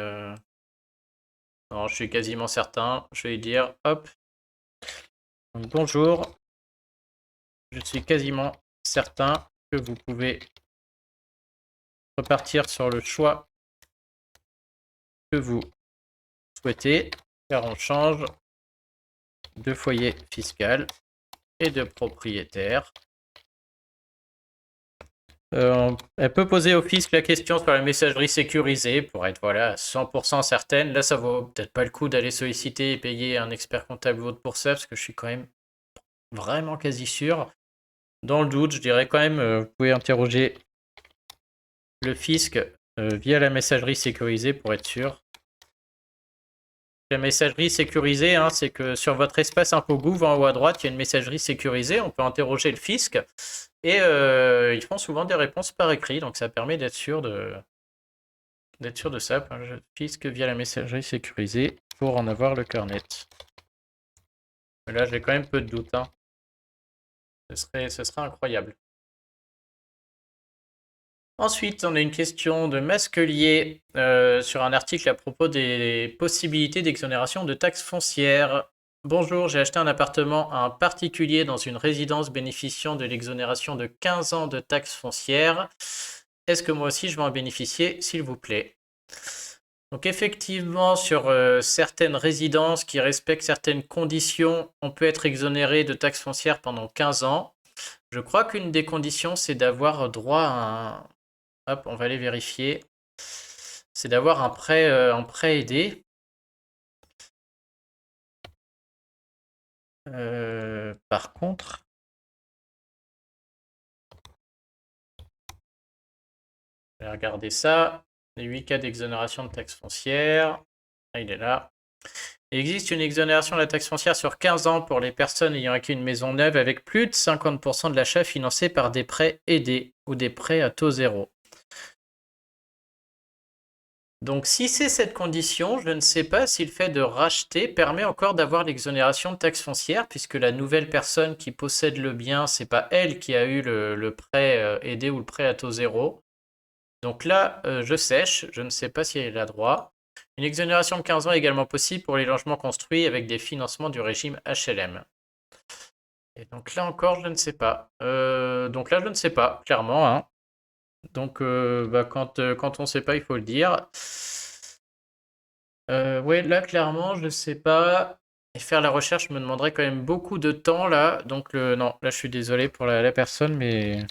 non, je suis quasiment certain. Je vais lui dire, hop. Donc, bonjour. Je suis quasiment certain que vous pouvez repartir sur le choix que vous souhaitez, car on change de foyer fiscal et de propriétaire. Elle peut poser au fisc la question sur la messagerie sécurisée pour être voilà, 100% certaine. Là, ça vaut peut-être pas le coup d'aller solliciter et payer un expert comptable ou autre pour ça, parce que je suis quand même vraiment quasi sûr. Dans le doute, je dirais quand même, vous pouvez interroger le fisc via la messagerie sécurisée pour être sûr. La messagerie sécurisée, hein, c'est que sur votre espace ImpôGouv, en haut à droite, il y a une messagerie sécurisée. On peut interroger le fisc et ils font souvent des réponses par écrit. Donc ça permet d'être sûr de ça. Fisc via la messagerie sécurisée pour en avoir le cœur net. Mais là, j'ai quand même peu de doute. Hein. Ce serait incroyable. Ensuite, on a une question de Masquelier sur un article à propos des possibilités d'exonération de taxes foncières. Bonjour, j'ai acheté un appartement à un particulier dans une résidence bénéficiant de l'exonération de 15 ans de taxes foncières. Est-ce que moi aussi je vais en bénéficier, s'il vous plaît? Donc effectivement, sur certaines résidences qui respectent certaines conditions, on peut être exonéré de taxes foncières pendant 15 ans. Je crois qu'une des conditions, c'est d'avoir droit à un... Hop, on va aller vérifier. C'est d'avoir un prêt aidé. Par contre, je vais regarder ça. Les 8 cas d'exonération de taxes foncières. Ah, il est là. Il existe une exonération de la taxe foncière sur 15 ans pour les personnes ayant acquis une maison neuve avec plus de 50% de l'achat financé par des prêts aidés ou des prêts à taux zéro. Donc si c'est cette condition, je ne sais pas si le fait de racheter permet encore d'avoir l'exonération de taxe foncière, puisque la nouvelle personne qui possède le bien, c'est pas elle qui a eu le prêt aidé ou le prêt à taux zéro. Donc là, je sèche, je ne sais pas si elle a droit. Une exonération de 15 ans est également possible pour les logements construits avec des financements du régime HLM. Et donc là encore, je ne sais pas. Donc là, je ne sais pas, clairement, hein. Donc quand on ne sait pas, il faut le dire. Ouais, là, clairement, je ne sais pas. Et faire la recherche me demanderait quand même beaucoup de temps, là. Donc non, là, je suis désolé pour la personne, mais...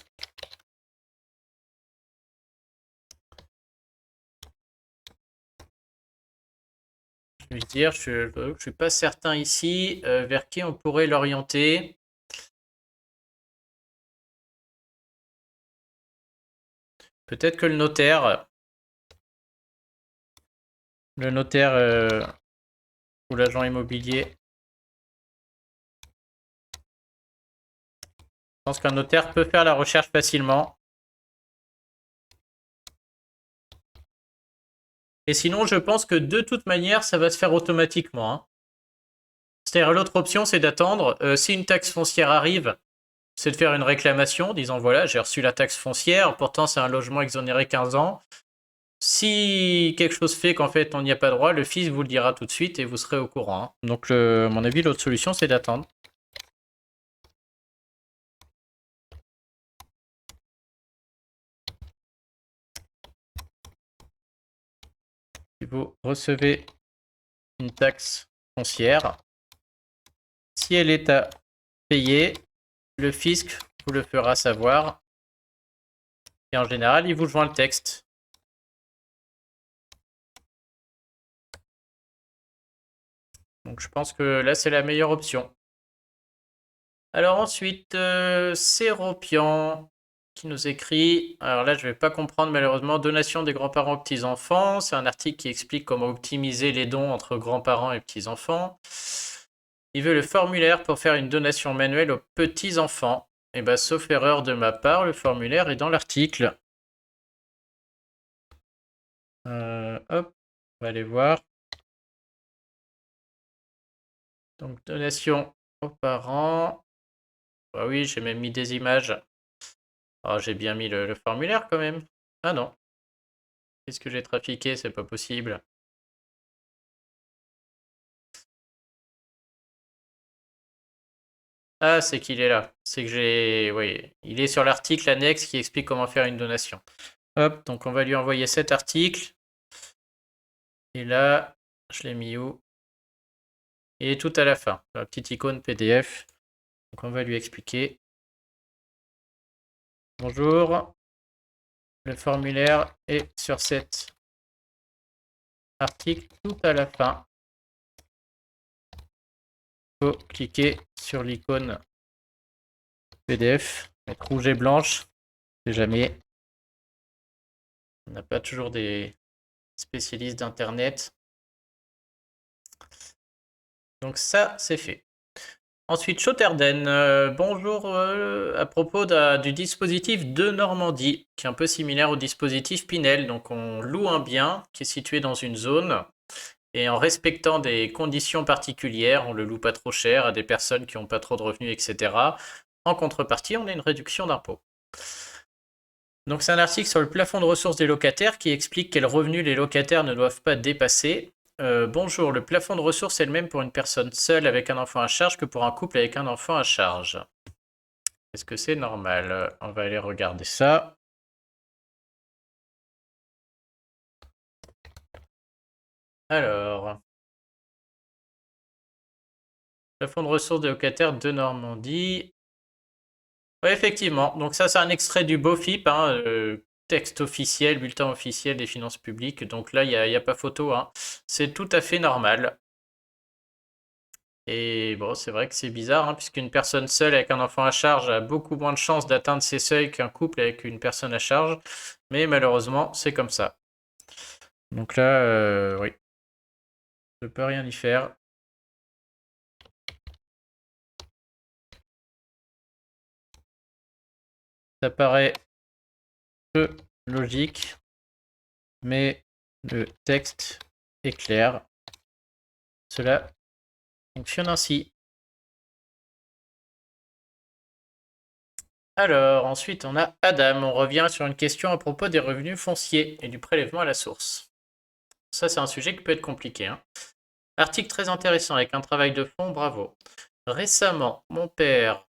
Je vais dire, je suis pas certain ici vers qui on pourrait l'orienter. Peut-être que le notaire ou l'agent immobilier. Je pense qu'un notaire peut faire la recherche facilement. Et sinon, je pense que de toute manière, ça va se faire automatiquement, hein. C'est-à-dire, l'autre option, c'est d'attendre. Si une taxe foncière arrive, c'est de faire une réclamation, disant voilà, j'ai reçu la taxe foncière, pourtant c'est un logement exonéré 15 ans. Si quelque chose fait qu'en fait on n'y a pas droit, le fisc vous le dira tout de suite et vous serez au courant, hein. Donc, à mon avis, l'autre solution, c'est d'attendre. Si vous recevez une taxe foncière, si elle est à payer, le fisc vous le fera savoir. Et en général, il vous joint le texte. Donc je pense que là, c'est la meilleure option. Alors ensuite, Séropian qui nous écrit, alors là je vais pas comprendre malheureusement, donation des grands-parents aux petits-enfants, c'est un article qui explique comment optimiser les dons entre grands-parents et petits-enfants. Il veut le formulaire pour faire une donation manuelle aux petits-enfants. Et bah sauf erreur de ma part, le formulaire est dans l'article. Hop, on va aller voir. Donc donation aux parents. Ah oui, j'ai même mis des images. Ah, j'ai bien mis le formulaire quand même. Ah non. Qu'est-ce que j'ai trafiqué? C'est pas possible. Ah, c'est qu'il est là. C'est que j'ai... Oui, il est sur l'article annexe qui explique comment faire une donation. Hop, donc on va lui envoyer cet article. Et là, je l'ai mis où? Il est tout à la fin. La petite icône PDF. Donc on va lui expliquer. Bonjour. Le formulaire est sur cet article tout à la fin. Il faut cliquer sur l'icône PDF, mettre rouge et blanche, c'est jamais. On n'a pas toujours des spécialistes d'internet. Donc ça, c'est fait. Ensuite, Chotterden, bonjour à propos du dispositif de Normandie, qui est un peu similaire au dispositif Pinel. Donc on loue un bien qui est situé dans une zone, et en respectant des conditions particulières, on le loue pas trop cher à des personnes qui n'ont pas trop de revenus, etc. En contrepartie, on a une réduction d'impôt. Donc c'est un article sur le plafond de ressources des locataires qui explique quels revenus les locataires ne doivent pas dépasser. Bonjour, le plafond de ressources est le même pour une personne seule avec un enfant à charge que pour un couple avec un enfant à charge. Est-ce que c'est normal? On va aller regarder ça. Alors, plafond de ressources des locataires de Normandie. Oui, effectivement. Donc ça, c'est un extrait du BOFIP, hein, texte officiel, bulletin officiel des finances publiques. Donc là, il n'y a pas photo, hein. C'est tout à fait normal. Et bon, c'est vrai que c'est bizarre, hein, puisqu'une personne seule avec un enfant à charge a beaucoup moins de chances d'atteindre ces seuils qu'un couple avec une personne à charge. Mais malheureusement, c'est comme ça. Donc là, oui, je peux rien y faire. Ça paraît peu logique, mais le texte est clair. Cela fonctionne ainsi. Alors, ensuite, on a Adam. On revient sur une question à propos des revenus fonciers et du prélèvement à la source. Ça, c'est un sujet qui peut être compliqué, hein. Article très intéressant avec un travail de fond, bravo. Récemment, mon père,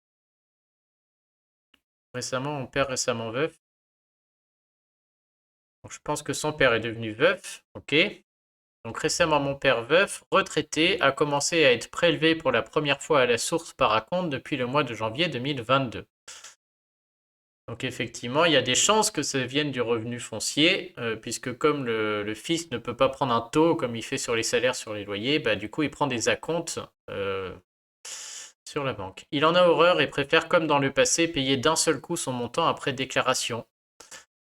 récemment veuf. Donc, je pense que son père est devenu veuf, ok. Donc récemment, mon père veuf, retraité, a commencé à être prélevé pour la première fois à la source par acompte depuis le mois de janvier 2022. Donc effectivement, il y a des chances que ça vienne du revenu foncier, puisque comme le fils ne peut pas prendre un taux comme il fait sur les salaires, sur les loyers, bah, du coup il prend des acomptes sur la banque. Il en a horreur et préfère, comme dans le passé, payer d'un seul coup son montant après déclaration.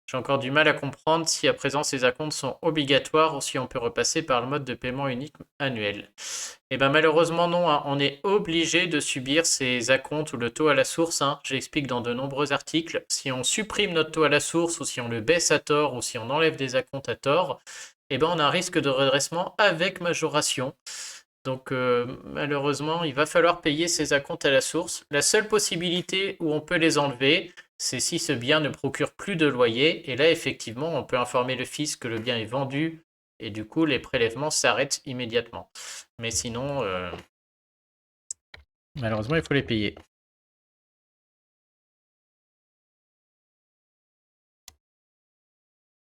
J'ai encore du mal à comprendre si à présent ces acomptes sont obligatoires ou si on peut repasser par le mode de paiement unique annuel. Et bien malheureusement non, hein, on est obligé de subir ces acomptes ou le taux à la source, hein. J'explique dans de nombreux articles. Si on supprime notre taux à la source ou si on le baisse à tort ou si on enlève des acomptes à tort, et ben on a un risque de redressement avec majoration. Donc malheureusement, il va falloir payer ces acomptes à la source. La seule possibilité où on peut les enlever, c'est si ce bien ne procure plus de loyer. Et là, effectivement, on peut informer le fisc que le bien est vendu et du coup, les prélèvements s'arrêtent immédiatement. Mais sinon, malheureusement, il faut les payer.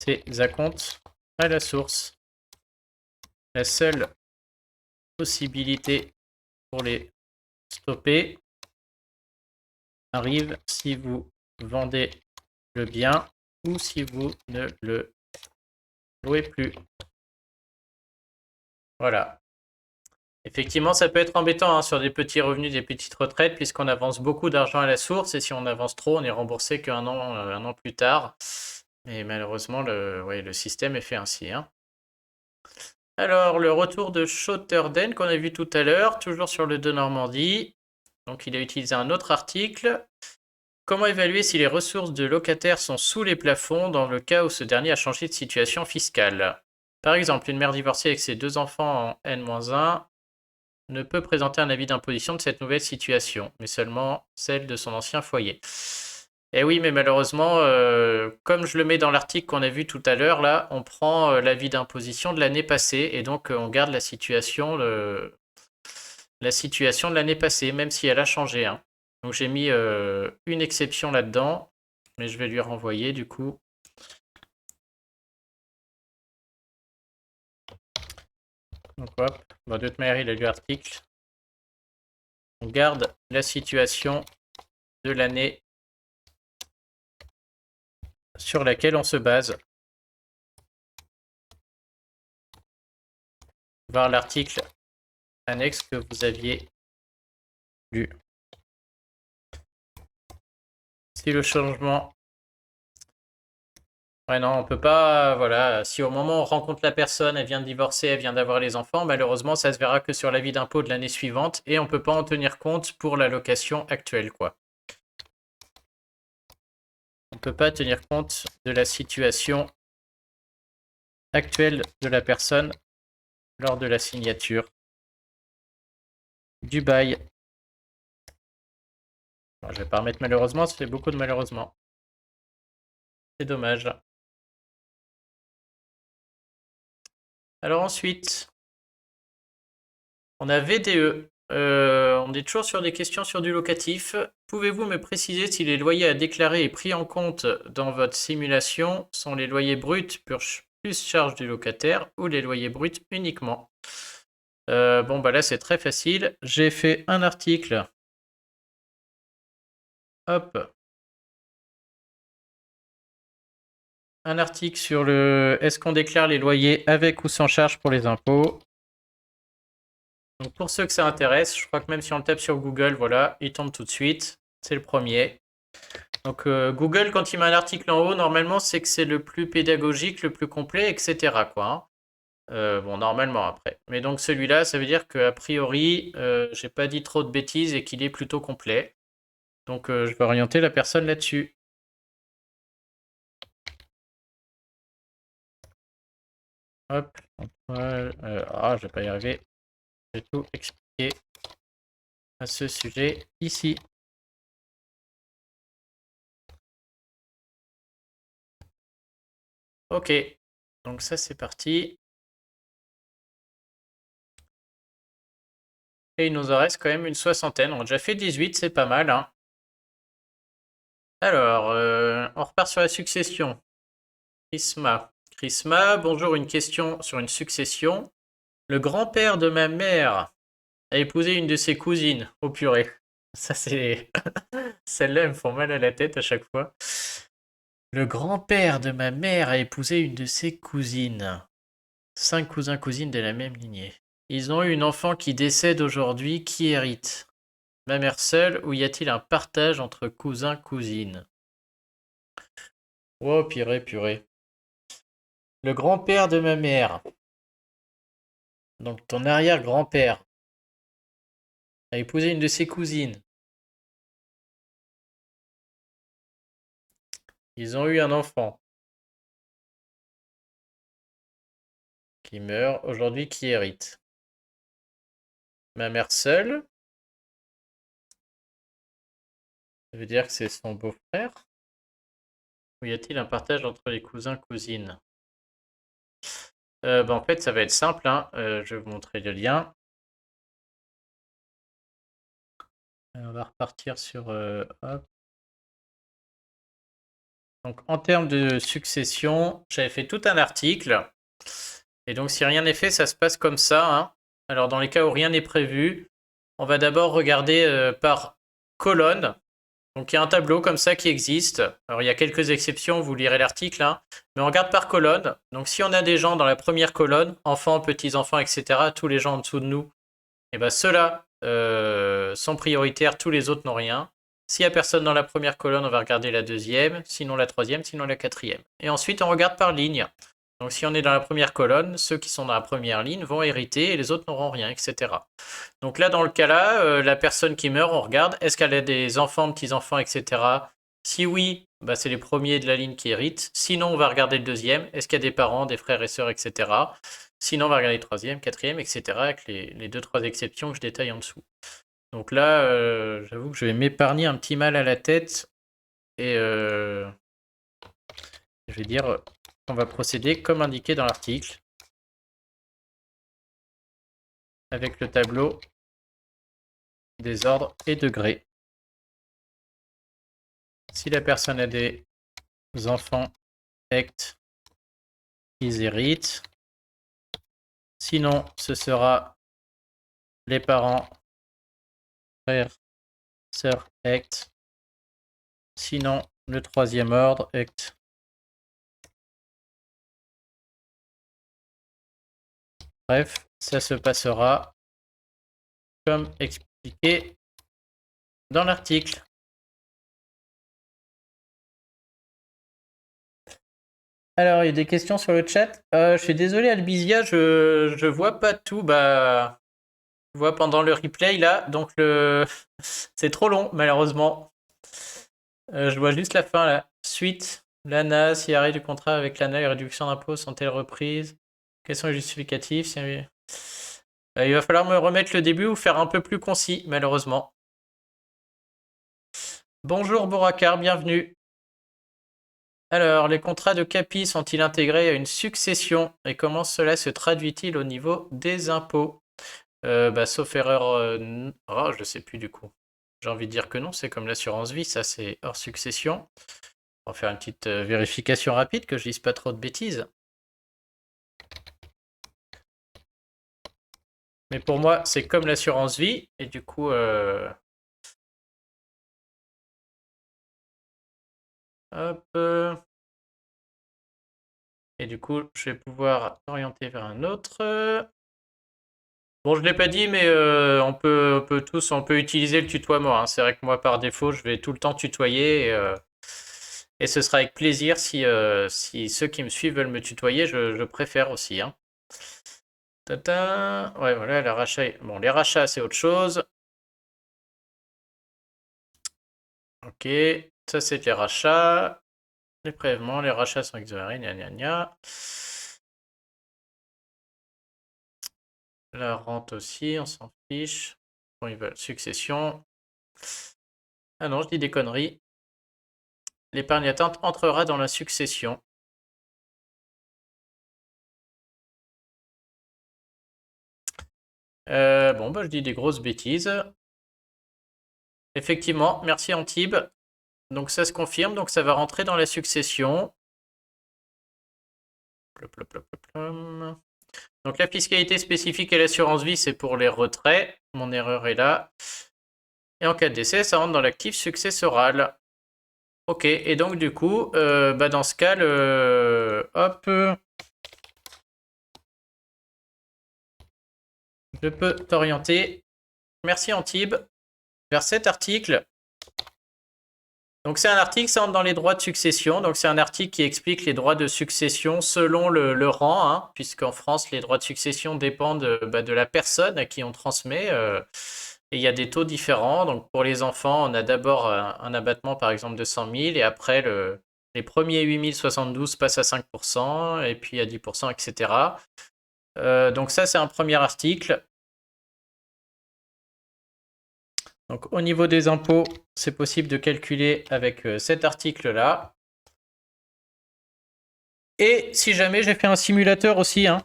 Ces acomptes à la source. La seule possibilité pour les stopper arrive si vous vendez le bien ou si vous ne le louez plus. Voilà. Effectivement, ça peut être embêtant, hein, sur des petits revenus, des petites retraites, puisqu'on avance beaucoup d'argent à la source, et si on avance trop, on est remboursé qu'un an plus tard. Et malheureusement, le système est fait ainsi, hein. Alors, le retour de Schotterden qu'on a vu tout à l'heure, toujours sur le de Normandie. Donc, il a utilisé un autre article. Comment évaluer si les ressources de locataires sont sous les plafonds dans le cas où ce dernier a changé de situation fiscale? Par exemple, une mère divorcée avec ses 2 enfants en N-1 ne peut présenter un avis d'imposition de cette nouvelle situation, mais seulement celle de son ancien foyer. Et oui, mais malheureusement, comme je le mets dans l'article qu'on a vu tout à l'heure, là, on prend l'avis d'imposition de l'année passée, et donc on garde la situation de l'année passée, même si elle a changé, hein. Donc j'ai mis une exception là-dedans, mais je vais lui renvoyer du coup. Donc hop, bon, de toute manière, il a lu l'article. On garde la situation de l'année sur laquelle on se base. Voir l'article annexe que vous aviez lu. Si le changement... Ouais, non, on peut pas... Voilà, si au moment où on rencontre la personne, elle vient de divorcer, elle vient d'avoir les enfants, malheureusement, ça se verra que sur l'avis d'impôt de l'année suivante et on peut pas en tenir compte pour la location actuelle, quoi. On peut pas tenir compte de la situation actuelle de la personne lors de la signature du bail. Bon, je vais pas remettre malheureusement, ça fait beaucoup de malheureusement. C'est dommage. Alors ensuite, on a VDE. On est toujours sur des questions sur du locatif. Pouvez-vous me préciser si les loyers à déclarer et pris en compte dans votre simulation sont les loyers bruts plus charge du locataire ou les loyers bruts uniquement? Bon, bah là, c'est très facile. J'ai fait un article. Hop. Un article sur le est-ce qu'on déclare les loyers avec ou sans charge pour les impôts. Donc pour ceux que ça intéresse, je crois que même si on le tape sur Google, voilà, il tombe tout de suite. C'est le premier. Donc Google, quand il met un article en haut, normalement, c'est que c'est le plus pédagogique, le plus complet, etc. quoi, hein. Bon, normalement après. Mais donc celui-là, ça veut dire qu'a priori, j'ai pas dit trop de bêtises et qu'il est plutôt complet. Donc je vais orienter la personne là-dessus. Hop. Je vais pas y arriver. Je vais tout expliquer à ce sujet ici. Ok. Donc ça, c'est parti. Et il nous en reste quand même une soixantaine. On a déjà fait 18, c'est pas mal, hein. Alors, on repart sur la succession. Chrisma, bonjour, une question sur une succession. Le grand-père de ma mère a épousé une de ses cousines. Oh purée. Ça, c'est. Celles-là, elles me font mal à la tête à chaque fois. Le grand-père de ma mère a épousé une de ses cousines. 5 cousins-cousines de la même lignée. Ils ont eu une enfant qui décède aujourd'hui. Qui hérite? Ma mère seule ou y a-t-il un partage entre cousins-cousines? Oh purée. Le grand-père de ma mère, donc ton arrière-grand-père, a épousé une de ses cousines. Ils ont eu un enfant qui meurt. Aujourd'hui, qui hérite? Ma mère seule, ça veut dire que c'est son beau-frère? Ou y a-t-il un partage entre les cousins-cousines? En fait, ça va être simple, hein. Je vais vous montrer le lien. On va repartir sur... hop. Donc, en termes de succession, j'avais fait tout un article. Et donc, si rien n'est fait, ça se passe comme ça, hein. Alors, dans les cas où rien n'est prévu, on va d'abord regarder par colonne. Donc, il y a un tableau comme ça qui existe. Alors, il y a quelques exceptions, vous lirez l'article, hein. Mais on regarde par colonne. Donc, si on a des gens dans la première colonne, enfants, petits-enfants, etc., tous les gens en dessous de nous, et bien ceux-là sont prioritaires, tous les autres n'ont rien. S'il n'y a personne dans la première colonne, on va regarder la deuxième, sinon la troisième, sinon la quatrième. Et ensuite, on regarde par ligne. Donc si on est dans la première colonne, ceux qui sont dans la première ligne vont hériter et les autres n'auront rien, etc. Donc là, dans le cas-là, la personne qui meurt, on regarde, est-ce qu'elle a des enfants, petits-enfants, etc. Si oui, bah, c'est les premiers de la ligne qui héritent. Sinon, on va regarder le deuxième, est-ce qu'il y a des parents, des frères et sœurs, etc. Sinon, on va regarder le troisième, quatrième, etc. avec les 2-3 exceptions que je détaille en dessous. Donc là, j'avoue que je vais m'épargner un petit mal à la tête et je vais dire qu'on va procéder comme indiqué dans l'article avec le tableau des ordres et degrés. Si la personne a des enfants, ils héritent. Sinon, ce sera les parents, frères, sœurs, Sinon, le troisième ordre, Bref, ça se passera comme expliqué dans l'article. Alors, il y a des questions sur le chat. Je suis désolé, Albizia, je vois pas tout. Bah, je vois pendant le replay là, donc c'est trop long, malheureusement. Je vois juste la fin là. Suite, l'ANA, si arrêt du contrat avec l'ANA, les réductions d'impôts sont-elles reprises? Quels sont les justificatifs? Il va falloir me remettre le début ou faire un peu plus concis, malheureusement. Bonjour Boracar, bienvenue. Alors, les contrats de CAPI sont-ils intégrés à une succession et comment cela se traduit-il au niveau des impôts? Sauf erreur, oh, je sais plus du coup. J'ai envie de dire que non, c'est comme l'assurance vie, ça c'est hors succession. On va faire une petite vérification rapide que je dise pas trop de bêtises. Mais pour moi, c'est comme l'assurance vie et du coup, hop. Et du coup, je vais pouvoir orienter vers un autre. Bon, je ne l'ai pas dit, mais on peut utiliser le tutoiement, hein. C'est vrai que moi, par défaut, je vais tout le temps tutoyer. Et ce sera avec plaisir si ceux qui me suivent veulent me tutoyer, je préfère aussi, hein. Tata. Ouais, voilà, les rachats. Bon, les rachats, c'est autre chose. Ok, ça c'est les rachats. Les prélèvements, les rachats sont exonérés, gna gna gna. La rente aussi, on s'en fiche. Bon, ils veulent succession. Ah non, je dis des conneries. L'épargne atteinte entrera dans la succession. Bon, bah, je dis des grosses bêtises. Effectivement, merci Antibes. Donc ça se confirme, donc ça va rentrer dans la succession. Plop, plop, plop, plop, plop. Donc la fiscalité spécifique et l'assurance vie, c'est pour les retraits. Mon erreur est là. Et en cas de décès, ça rentre dans l'actif successoral. Ok, et donc du coup, dans ce cas, hop, je peux t'orienter. Merci Antibes. Vers cet article. Donc c'est un article, ça entre dans les droits de succession. Donc c'est un article qui explique les droits de succession selon le rang, hein, puisqu'en France, les droits de succession dépendent de la personne à qui on transmet. Et il y a des taux différents. Donc pour les enfants, on a d'abord un abattement par exemple de 100 000 et après les premiers 8 072 passent à 5% et puis à 10%, etc. Donc ça c'est un premier article. Donc au niveau des impôts, c'est possible de calculer avec cet article-là. Et si jamais j'ai fait un simulateur aussi, hein,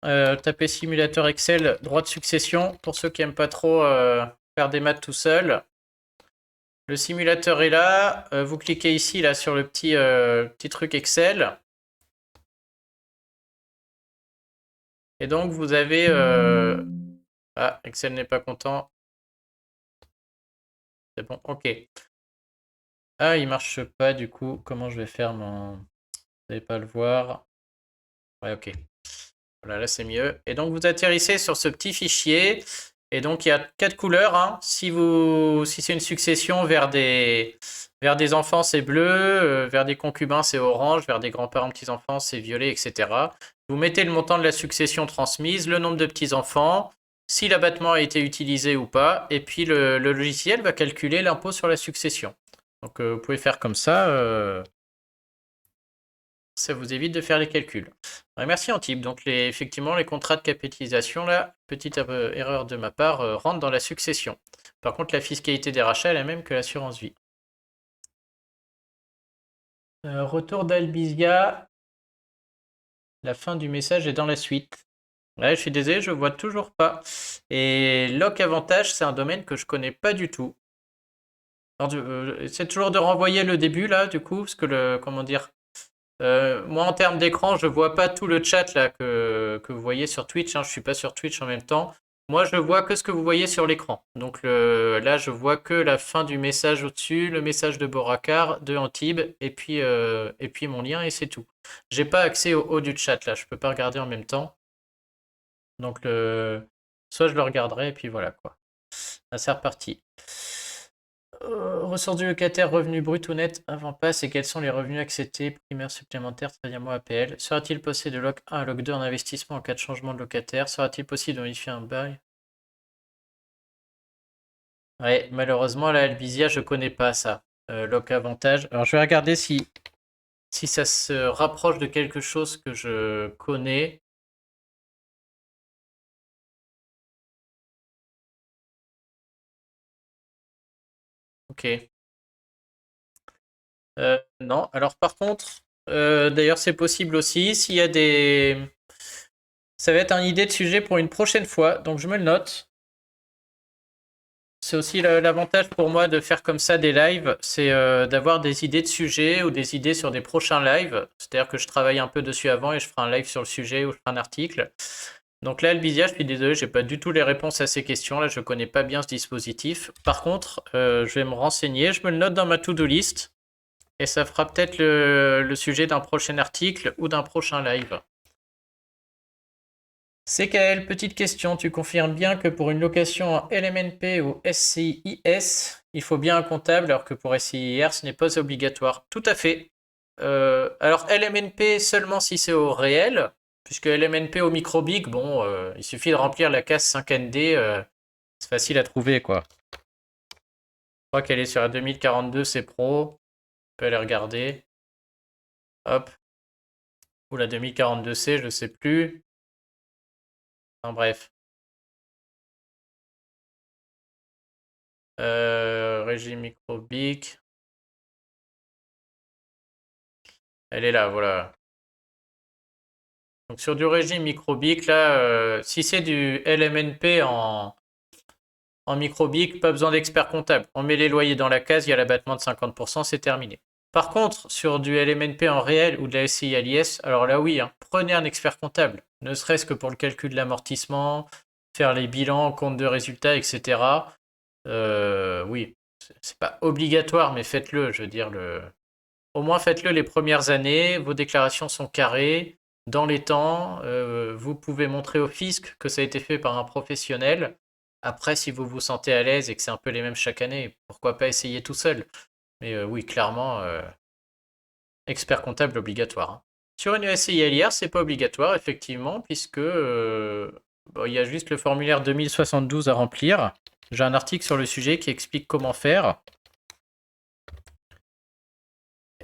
tapez simulateur Excel, droit de succession, pour ceux qui n'aiment pas trop faire des maths tout seul. Le simulateur est là, vous cliquez ici là sur le petit truc Excel. Et donc vous avez... Ah, Excel n'est pas content. C'est bon, ok. Ah, il marche pas du coup. Comment je vais faire mon... Vous n'allez pas le voir. Ouais, ok. Voilà, là c'est mieux. Et donc vous atterrissez sur ce petit fichier. Et donc il y a 4 couleurs, hein. Si c'est une succession vers des enfants, c'est bleu, vers des concubins, c'est orange, vers des grands-parents, petits-enfants, c'est violet, etc. Vous mettez le montant de la succession transmise, le nombre de petits-enfants, si l'abattement a été utilisé ou pas, et puis le logiciel va calculer l'impôt sur la succession. Donc vous pouvez faire comme ça. Ça vous évite de faire les calculs. Ouais, merci Antibes. Donc effectivement, les contrats de capitalisation, là, petite erreur de ma part, rentrent dans la succession. Par contre, la fiscalité des rachats est la même que l'assurance vie. Retour d'Albizia. La fin du message est dans la suite. Ouais, je suis désolé, je vois toujours pas. Et Loc Avantage, c'est un domaine que je connais pas du tout. C'est toujours de renvoyer le début là, du coup, parce que comment dire, moi, en termes d'écran, je vois pas tout le chat là que vous voyez sur Twitch, hein. Je suis pas sur Twitch en même temps. Moi, je vois que ce que vous voyez sur l'écran. Donc là, je vois que la fin du message au-dessus, le message de Boracar, de Antibes, et puis mon lien, et c'est tout. J'ai pas accès au haut du chat là, je peux pas regarder en même temps. Donc soit je le regarderai, et puis voilà quoi. Ah, c'est reparti. Ressources du locataire, revenu brut ou net avant passe et quels sont les revenus acceptés, primaires supplémentaires, 13e mois APL. Sera-t-il possible de loc 1 à loc 2 en investissement en cas de changement de locataire? Sera-t-il possible de modifier un bail? Ouais, malheureusement, la Albizia, je connais pas ça. Loc avantage. Alors, je vais regarder si ça se rapproche de quelque chose que je connais. Ok. Non. Alors par contre, d'ailleurs c'est possible aussi, s'il y a des... Ça va être une idée de sujet pour une prochaine fois, donc je me le note. C'est aussi l'avantage pour moi de faire comme ça des lives, c'est d'avoir des idées de sujets ou des idées sur des prochains lives. C'est-à-dire que je travaille un peu dessus avant et je ferai un live sur le sujet ou je ferai un article. Donc là, Albizia, je suis désolé, j'ai pas du tout les réponses à ces questions. Là, je connais pas bien ce dispositif. Par contre, je vais me renseigner. Je me le note dans ma to-do list et ça fera peut-être le sujet d'un prochain article ou d'un prochain live. CKL, petite question, tu confirmes bien que pour une location en LMNP ou SCIS, il faut bien un comptable, alors que pour SCIR, ce n'est pas obligatoire. Tout à fait. Alors LMNP seulement si c'est au réel, puisque LMNP au microbic, bon, il suffit de remplir la case 5ND, c'est facile à trouver quoi. Je crois qu'elle est sur la 2042, c'est pro, on peut aller regarder. Hop. Ou la 2042C, je sais plus. Enfin bref. Régime microbique. Elle est là, voilà. Donc sur du régime microbique, là, si c'est du LMNP en microbique, pas besoin d'expert comptable. On met les loyers dans la case, il y a l'abattement de 50%, c'est terminé. Par contre, sur du LMNP en réel ou de la SCI à l'IS, alors là oui, hein, prenez un expert comptable, ne serait-ce que pour le calcul de l'amortissement, faire les bilans, compte de résultats, etc. Oui, c'est pas obligatoire, mais faites-le, je veux dire, au moins faites-le les premières années, vos déclarations sont carrées, dans les temps, vous pouvez montrer au fisc que ça a été fait par un professionnel. Après, si vous vous sentez à l'aise et que c'est un peu les mêmes chaque année, pourquoi pas essayer tout seul. Mais oui, clairement, expert comptable obligatoire, hein. Sur une SCI LIR, c'est pas obligatoire, effectivement, puisque bon, il y a juste le formulaire 2072 à remplir. J'ai un article sur le sujet qui explique comment faire.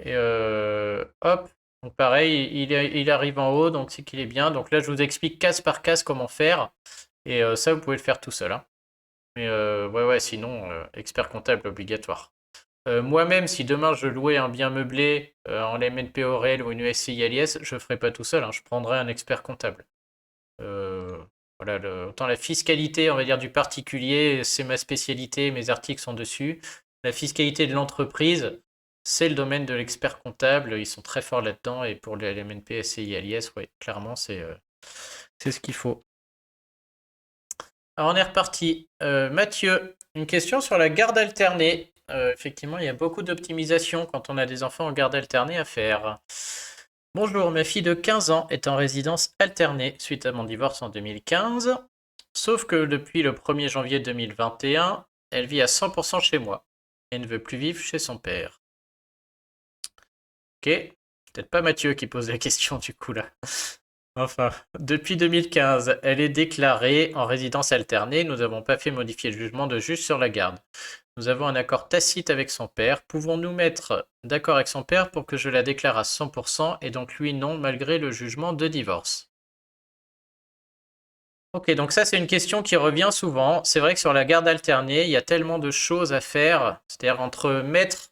Et hop, donc pareil, il arrive en haut, donc c'est qu'il est bien. Donc là, je vous explique case par case comment faire. Et ça, vous pouvez le faire tout seul, hein. Mais ouais, sinon, expert comptable obligatoire. Moi-même, si demain je louais un bien meublé en LMNP au réel ou une SCI LIS, je ne ferais pas tout seul, hein, je prendrais un expert comptable. Voilà, autant la fiscalité, on va dire, du particulier, c'est ma spécialité, mes articles sont dessus. La fiscalité de l'entreprise, c'est le domaine de l'expert comptable, ils sont très forts là-dedans, et pour les LMNP, SCI, LIS, oui, clairement, c'est ce qu'il faut. Alors on est reparti. Mathieu, une question sur la garde alternée. Effectivement, il y a beaucoup d'optimisation quand on a des enfants en garde alternée à faire. Bonjour, ma fille de 15 ans est en résidence alternée suite à mon divorce en 2015. Sauf que depuis le 1er janvier 2021, elle vit à 100% chez moi et ne veut plus vivre chez son père. Ok, peut-être pas Mathieu qui pose la question du coup là. Enfin, depuis 2015, elle est déclarée en résidence alternée. Nous n'avons pas fait modifier le jugement de juge sur la garde. Nous avons un accord tacite avec son père. Pouvons-nous mettre d'accord avec son père pour que je la déclare à 100% et donc lui non, malgré le jugement de divorce? Ok, donc ça c'est une question qui revient souvent. C'est vrai que sur la garde alternée, il y a tellement de choses à faire. C'est-à-dire entre mettre,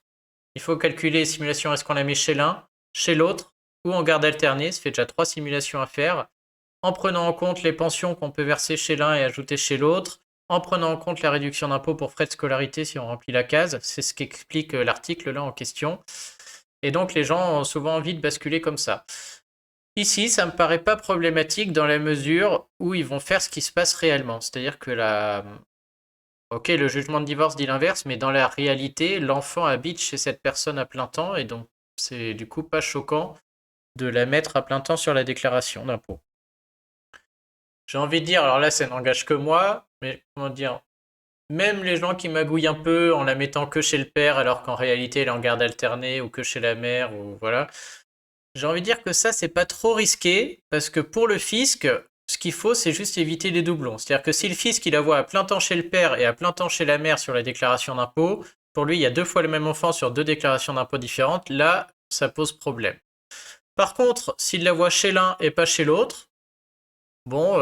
il faut calculer les simulations, est-ce qu'on la met chez l'un, chez l'autre, ou en garde alternée, ça fait déjà 3 simulations à faire. En prenant en compte les pensions qu'on peut verser chez l'un et ajouter chez l'autre, en prenant en compte la réduction d'impôt pour frais de scolarité si on remplit la case, c'est ce qu'explique l'article là en question. Et donc les gens ont souvent envie de basculer comme ça. Ici, ça me paraît pas problématique dans la mesure où ils vont faire ce qui se passe réellement. C'est-à-dire que ok, le jugement de divorce dit l'inverse, mais dans la réalité, l'enfant habite chez cette personne à plein temps et donc c'est du coup pas choquant de la mettre à plein temps sur la déclaration d'impôt. J'ai envie de dire, alors là, ça n'engage que moi, mais comment dire, même les gens qui magouillent un peu en la mettant que chez le père alors qu'en réalité elle est en garde alternée ou que chez la mère ou voilà. J'ai envie de dire que ça, c'est pas trop risqué parce que pour le fisc, ce qu'il faut, c'est juste éviter les doublons. C'est-à-dire que si le fisc il la voit à plein temps chez le père et à plein temps chez la mère sur la déclaration d'impôt, pour lui, il y a 2 fois le même enfant sur 2 déclarations d'impôt différentes, là, ça pose problème. Par contre, s'il la voit chez l'un et pas chez l'autre, bon,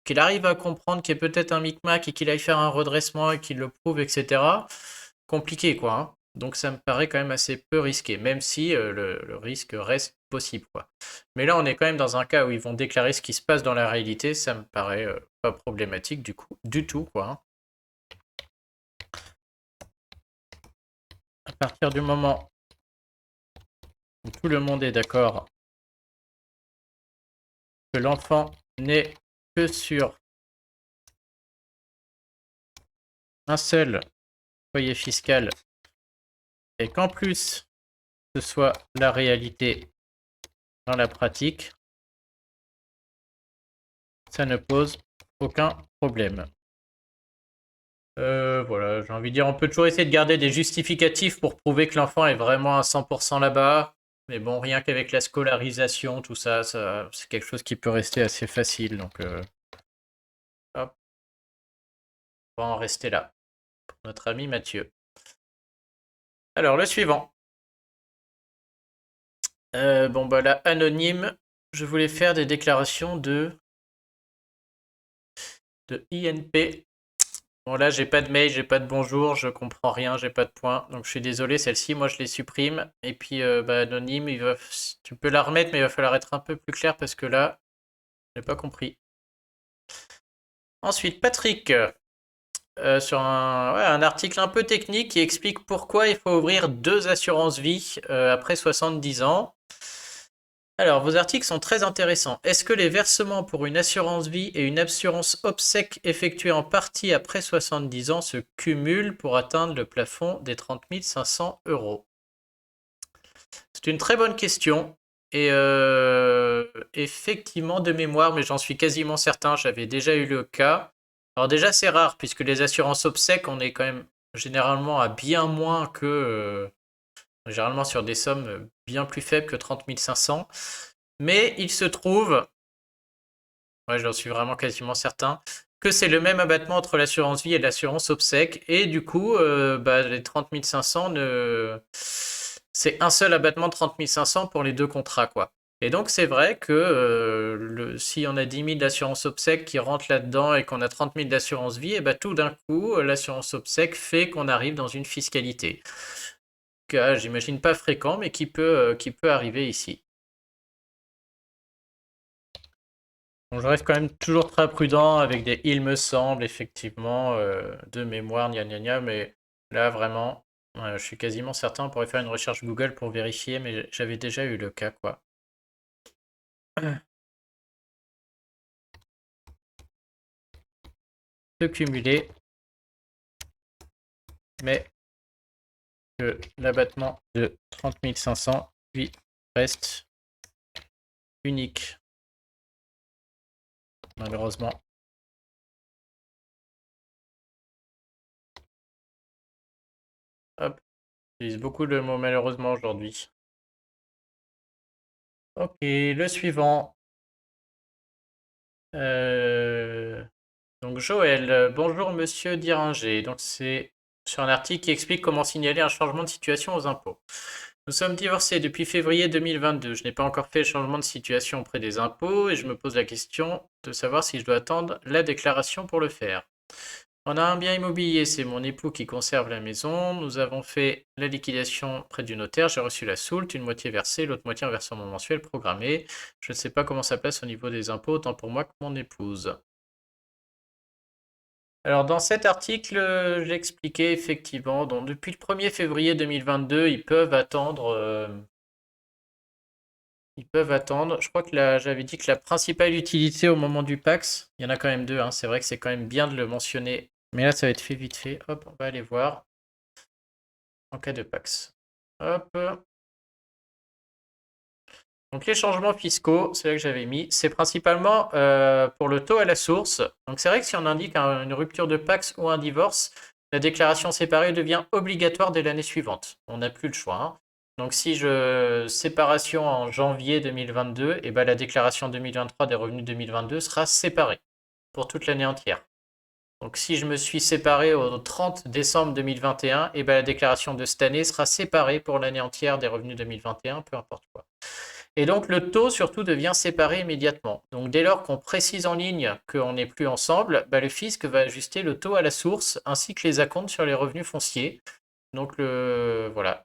qu'il arrive à comprendre qu'il y a peut-être un micmac et qu'il aille faire un redressement et qu'il le prouve, etc. Compliqué, quoi, hein. Donc ça me paraît quand même assez peu risqué, même si le risque reste possible, quoi. Mais là, on est quand même dans un cas où ils vont déclarer ce qui se passe dans la réalité, ça me paraît pas problématique du tout, quoi, hein. À partir du moment où tout le monde est d'accord que l'enfant n'est que sur un seul foyer fiscal et qu'en plus ce soit la réalité dans la pratique, ça ne pose aucun problème. Voilà, j'ai envie de dire, on peut toujours essayer de garder des justificatifs pour prouver que l'enfant est vraiment à 100% là-bas. Mais bon, rien qu'avec la scolarisation, tout ça, c'est quelque chose qui peut rester assez facile. Donc, hop, on va en rester là. Pour notre ami Mathieu. Alors, le suivant. Bon, bah là, anonyme, je voulais faire des déclarations de INP. Bon, là, j'ai pas de mail, j'ai pas de bonjour, je comprends rien, j'ai pas de point. Donc, je suis désolé, celle-ci, moi, je les supprime. Et puis, bah, anonyme, tu peux la remettre, mais il va falloir être un peu plus clair parce que là, j'ai pas compris. Ensuite, Patrick, sur un article un peu technique qui explique pourquoi il faut ouvrir 2 assurances vie après 70 ans. Alors, vos articles sont très intéressants. Est-ce que les versements pour une assurance vie et une assurance obsèque effectuée en partie après 70 ans se cumulent pour atteindre le plafond des 30 500 €? C'est une très bonne question. Et effectivement, de mémoire, mais j'en suis quasiment certain, j'avais déjà eu le cas. Alors déjà, c'est rare, puisque les assurances obsèques, on est quand même généralement à bien moins que... généralement sur des sommes bien plus faibles que 30 500. Mais il se trouve, ouais, j'en suis vraiment quasiment certain, que c'est le même abattement entre l'assurance vie et l'assurance obsèque. Et du coup, bah, les 30 500, c'est un seul abattement de 30 500 pour les 2 contrats, quoi. Et donc, c'est vrai que si on a 10 000 d'assurance obsèque qui rentrent là-dedans et qu'on a 30 000 d'assurance vie, et bah, tout d'un coup, l'assurance obsèque fait qu'on arrive dans une fiscalité. Que j'imagine pas fréquent, mais qui peut arriver ici. Bon, je reste quand même toujours très prudent avec des il me semble, effectivement, de mémoire, gna gna gna, mais là vraiment, je suis quasiment certain, on pourrait faire une recherche Google pour vérifier, mais j'avais déjà eu le cas, quoi. De cumuler, mais que l'abattement de 30 500, lui, reste unique, malheureusement. Hop, j'utilise beaucoup le mot malheureusement aujourd'hui. Ok, le suivant. Donc Joël, bonjour monsieur Diringer. Donc c'est sur un article qui explique comment signaler un changement de situation aux impôts. Nous sommes divorcés depuis février 2022. Je n'ai pas encore fait le changement de situation auprès des impôts et je me pose la question de savoir si je dois attendre la déclaration pour le faire. On a un bien immobilier, c'est mon époux qui conserve la maison. Nous avons fait la liquidation près du notaire. J'ai reçu la soulte, une moitié versée, l'autre moitié en versement mensuel programmé. Je ne sais pas comment ça passe au niveau des impôts, autant pour moi que mon épouse. Alors dans cet article, j'expliquais effectivement, donc depuis le 1er février 2022, ils peuvent attendre. Je crois que j'avais dit que la principale utilité au moment du Pax, il y en a quand même 2, hein, c'est vrai que c'est quand même bien de le mentionner. Mais là, ça va être fait vite fait. Hop, on va aller voir en cas de Pax. Hop. Donc les changements fiscaux, c'est là que j'avais mis, c'est principalement pour le taux à la source. Donc c'est vrai que si on indique une rupture de Pax ou un divorce, la déclaration séparée devient obligatoire dès l'année suivante. On n'a plus le choix, hein. Donc si je séparation en janvier 2022, et ben la déclaration 2023 des revenus 2022 sera séparée pour toute l'année entière. Donc si je me suis séparé au 30 décembre 2021, et ben la déclaration de cette année sera séparée pour l'année entière des revenus 2021, peu importe quoi. Et donc le taux surtout devient séparé immédiatement. Donc dès lors qu'on précise en ligne qu'on n'est plus ensemble, bah, le fisc va ajuster le taux à la source ainsi que les acomptes sur les revenus fonciers. Donc voilà.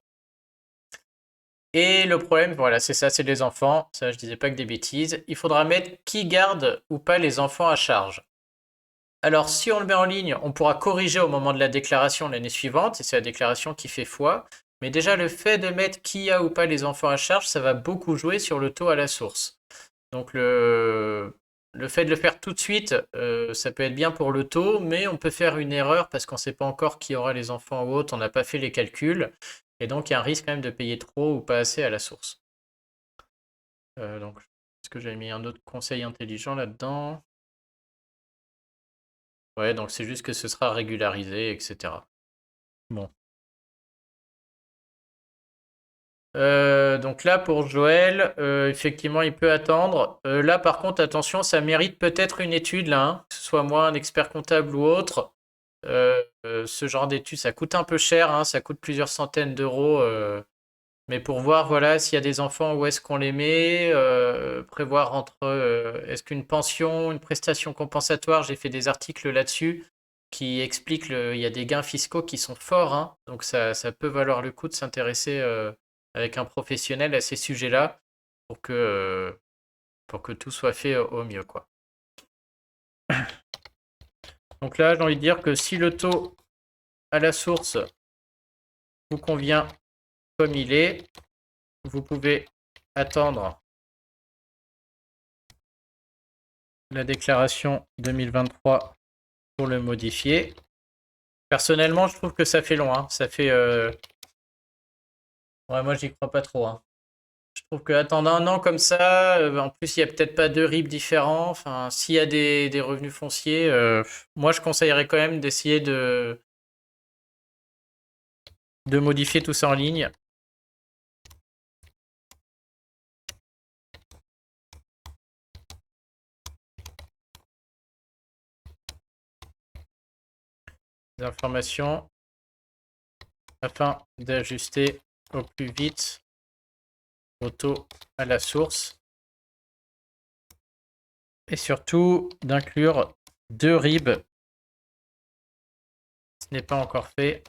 Et le problème, voilà, c'est ça, c'est les enfants. Ça, je disais pas que des bêtises. Il faudra mettre qui garde ou pas les enfants à charge. Alors, si on le met en ligne, on pourra corriger au moment de la déclaration l'année suivante, et c'est la déclaration qui fait foi. Mais déjà, le fait de mettre qui a ou pas les enfants à charge, ça va beaucoup jouer sur le taux à la source. Donc, le fait de le faire tout de suite, ça peut être bien pour le taux, mais on peut faire une erreur parce qu'on ne sait pas encore qui aura les enfants ou autres, on n'a pas fait les calculs, et donc il y a un risque quand même de payer trop ou pas assez à la source. Donc, est-ce que j'avais mis un autre conseil intelligent là-dedans? Ouais, donc c'est juste que ce sera régularisé, etc. Bon. Donc là, pour Joël, effectivement, il peut attendre. Là, par contre, attention, ça mérite peut-être une étude, là, hein, que ce soit moi, un expert comptable ou autre. Ce genre d'étude, ça coûte un peu cher, hein, ça coûte plusieurs centaines d'euros. Mais pour voir, voilà, s'il y a des enfants, où est-ce qu'on les met, prévoir entre, est-ce qu'une pension, une prestation compensatoire, j'ai fait des articles là-dessus qui expliquent il y a des gains fiscaux qui sont forts, hein, donc ça peut valoir le coup de s'intéresser avec un professionnel à ces sujets-là pour que tout soit fait au mieux, quoi. Donc là, j'ai envie de dire que si le taux à la source vous convient comme il est, vous pouvez attendre la déclaration 2023 pour le modifier. Personnellement, je trouve que ça fait long, hein. Ça fait. Ouais, moi, j'y crois pas trop, hein. Je trouve que attendre un an comme ça, en plus, il y a peut-être pas deux RIB différents. Enfin, s'il y a des revenus fonciers, moi, je conseillerais quand même d'essayer de modifier tout ça en ligne. Les informations afin d'ajuster au plus vite au taux à la source et surtout d'inclure deux RIB. Ce n'est pas encore fait.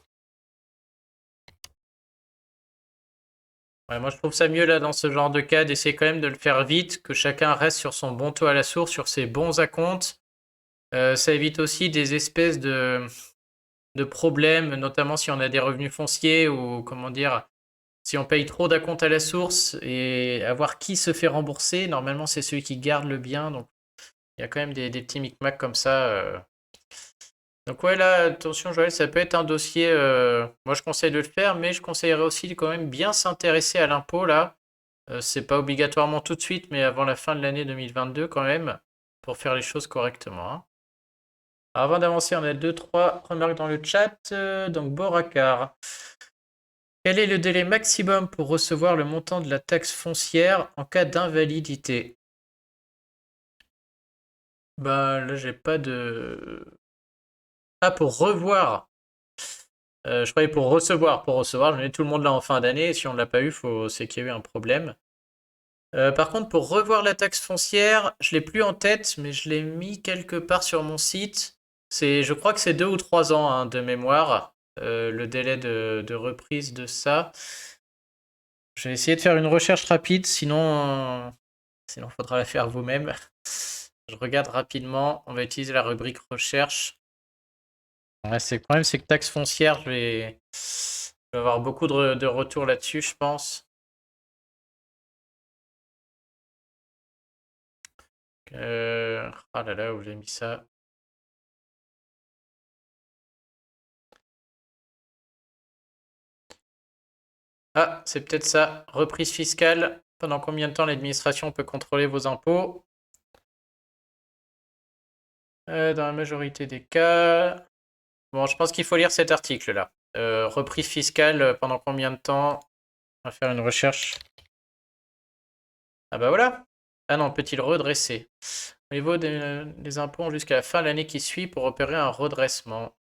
Ouais, moi, je trouve ça mieux là dans ce genre de cas d'essayer quand même de le faire vite, que chacun reste sur son bon taux à la source, sur ses bons acomptes. Ça évite aussi des espèces de problèmes, notamment si on a des revenus fonciers ou comment dire, si on paye trop d'acomptes à la source et avoir qui se fait rembourser. Normalement, c'est celui qui garde le bien. Donc, il y a quand même des petits micmacs comme ça. Donc ouais, là, attention Joël, ça peut être un dossier, moi je conseille de le faire, mais je conseillerais aussi de quand même bien s'intéresser à l'impôt là. C'est pas obligatoirement tout de suite, mais avant la fin de l'année 2022 quand même, pour faire les choses correctement, hein. Avant d'avancer, on a deux, trois remarques dans le chat. Donc Boracar. Quel est le délai maximum pour recevoir le montant de la taxe foncière en cas d'invalidité? Bah là j'ai pas de. Ah, pour revoir. Je croyais pour recevoir. Pour recevoir, je mets tout le monde là en fin d'année. Si on ne l'a pas eu, c'est qu'il y a eu un problème. Par contre, pour revoir la taxe foncière, je l'ai plus en tête, mais je l'ai mis quelque part sur mon site. Je crois que c'est 2 ou 3 ans hein, de mémoire, le délai de reprise de ça. Je vais essayer de faire une recherche rapide, sinon faudra la faire vous-même. Je regarde rapidement. On va utiliser la rubrique recherche. Ouais, le problème, c'est que taxe foncière, je vais avoir beaucoup de retours là-dessus, je pense. Ah là là, où j'ai mis ça? Ah, c'est peut-être ça. Reprise fiscale. Pendant combien de temps l'administration peut contrôler vos impôts? Dans la majorité des cas. Bon, je pense qu'il faut lire cet article-là. Reprise fiscale, pendant combien de temps? On va faire une recherche. Ah bah voilà. Ah non, peut-il redresser? Au niveau des impôts jusqu'à la fin de l'année qui suit pour opérer un redressement.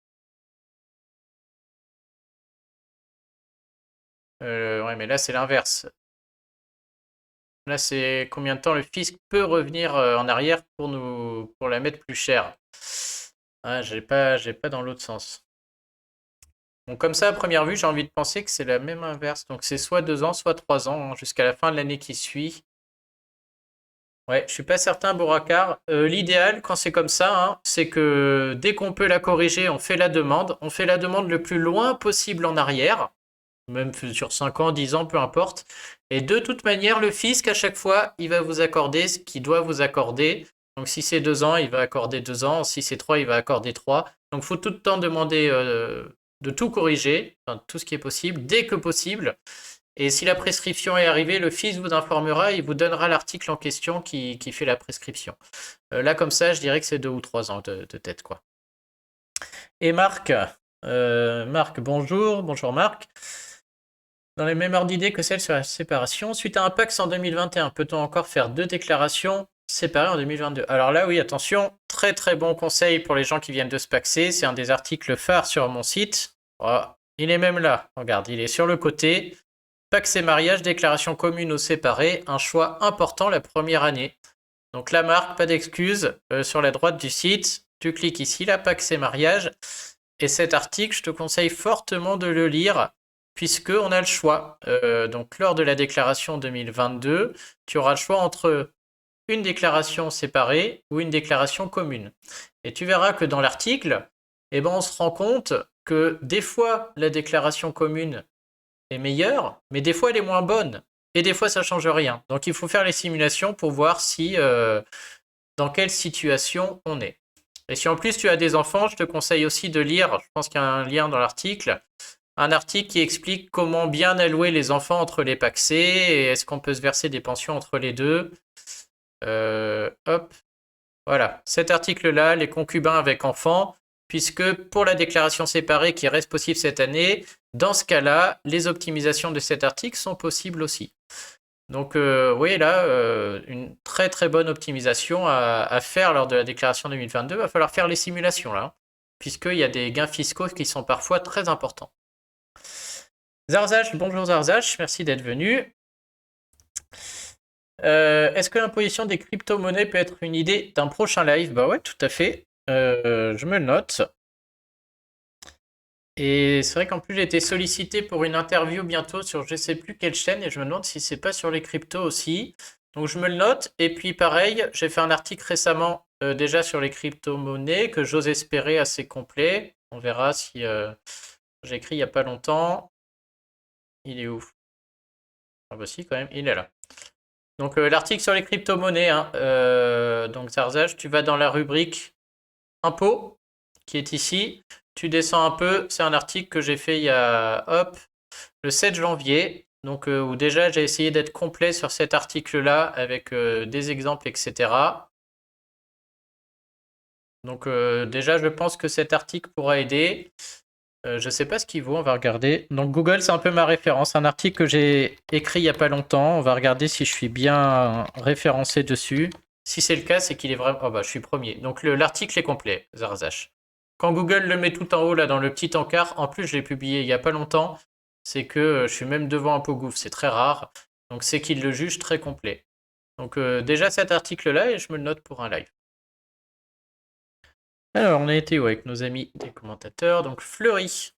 Ouais, mais là, c'est l'inverse. Là, c'est combien de temps le fisc peut revenir en arrière pour la mettre plus chère. Ah, j'ai pas dans l'autre sens. Donc comme ça, à première vue, j'ai envie de penser que c'est la même inverse. Donc c'est soit 2 ans, soit 3 ans, hein, jusqu'à la fin de l'année qui suit. Ouais, je suis pas certain, Bouracard. L'idéal, quand c'est comme ça, hein, c'est que dès qu'on peut la corriger, on fait la demande. On fait la demande le plus loin possible en arrière, même sur 5 ans, 10 ans, peu importe. Et de toute manière, le fisc, à chaque fois, il va vous accorder ce qu'il doit vous accorder. Donc si c'est 2 ans, il va accorder 2 ans. Si c'est 3, il va accorder 3. Donc il faut tout le temps demander de tout corriger, enfin, tout ce qui est possible, dès que possible. Et si la prescription est arrivée, le fisc vous informera, il vous donnera l'article en question qui fait la prescription. Là, comme ça, je dirais que c'est 2 ou 3 ans de tête, quoi. Et Marc, bonjour, bonjour Marc. Dans les mêmes ordres d'idées que celle sur la séparation, suite à un PAX en 2021, peut-on encore faire 2 déclarations séparées en 2022? Alors là, oui, attention, très très bon conseil pour les gens qui viennent de se paxer. C'est un des articles phares sur mon site. Oh, il est même là, regarde, il est sur le côté. Pax et mariage, déclaration commune ou séparée, un choix important la première année. Donc la marque, pas d'excuses, sur la droite du site, tu cliques ici, la Pax et mariage, et cet article, je te conseille fortement de le lire, puisque on a le choix. Donc lors de la déclaration 2022, tu auras le choix entre une déclaration séparée ou une déclaration commune. Et tu verras que dans l'article, eh ben, on se rend compte que des fois, la déclaration commune est meilleure, mais des fois elle est moins bonne. Et des fois ça change rien. Donc il faut faire les simulations pour voir si dans quelle situation on est. Et si en plus tu as des enfants, je te conseille aussi de lire, je pense qu'il y a un lien dans l'article, un article qui explique comment bien allouer les enfants entre les pacsés et est-ce qu'on peut se verser des pensions entre les deux. Hop, voilà, cet article-là, les concubins avec enfants, puisque pour la déclaration séparée qui reste possible cette année, dans ce cas-là, les optimisations de cet article sont possibles aussi. Donc, oui, là, une très très bonne optimisation à faire lors de la déclaration 2022. Il va falloir faire les simulations là, puisqu'il y a des gains fiscaux qui sont parfois très importants. Zarzash, bonjour Zarzash, merci d'être venu. Est-ce que l'imposition des crypto-monnaies peut être une idée d'un prochain live? Bah ouais, tout à fait. Je me le note. Et c'est vrai qu'en plus j'ai été sollicité pour une interview bientôt sur je sais plus quelle chaîne et je me demande si c'est pas sur les cryptos aussi. Donc je me le note. Et puis pareil, j'ai fait un article récemment déjà sur les crypto-monnaies que j'ose espérer assez complet. On verra si j'ai écrit il y a pas longtemps. Il est où? Ah bah si quand même, il est là. Donc l'article sur les crypto-monnaies, hein, donc Zarzage, tu vas dans la rubrique impôts qui est ici. Tu descends un peu, c'est un article que j'ai fait il y a hop, le 7 janvier. Donc où déjà j'ai essayé d'être complet sur cet article-là avec des exemples, etc. Donc déjà je pense que cet article pourra aider. Je sais pas ce qu'il vaut, on va regarder. Donc Google, c'est un peu ma référence. Un article que j'ai écrit il y a pas longtemps. On va regarder si je suis bien référencé dessus. Si c'est le cas, c'est qu'il est vraiment... Oh bah, je suis premier. Donc l'article est complet, Zarzash. Quand Google le met tout en haut, là, dans le petit encart, en plus, je l'ai publié il y a pas longtemps, c'est que je suis même devant un pot gouffre. C'est très rare. Donc c'est qu'il le juge très complet. Donc déjà cet article-là, et je me le note pour un live. Alors, on a été avec nos amis des commentateurs. Donc Fleury.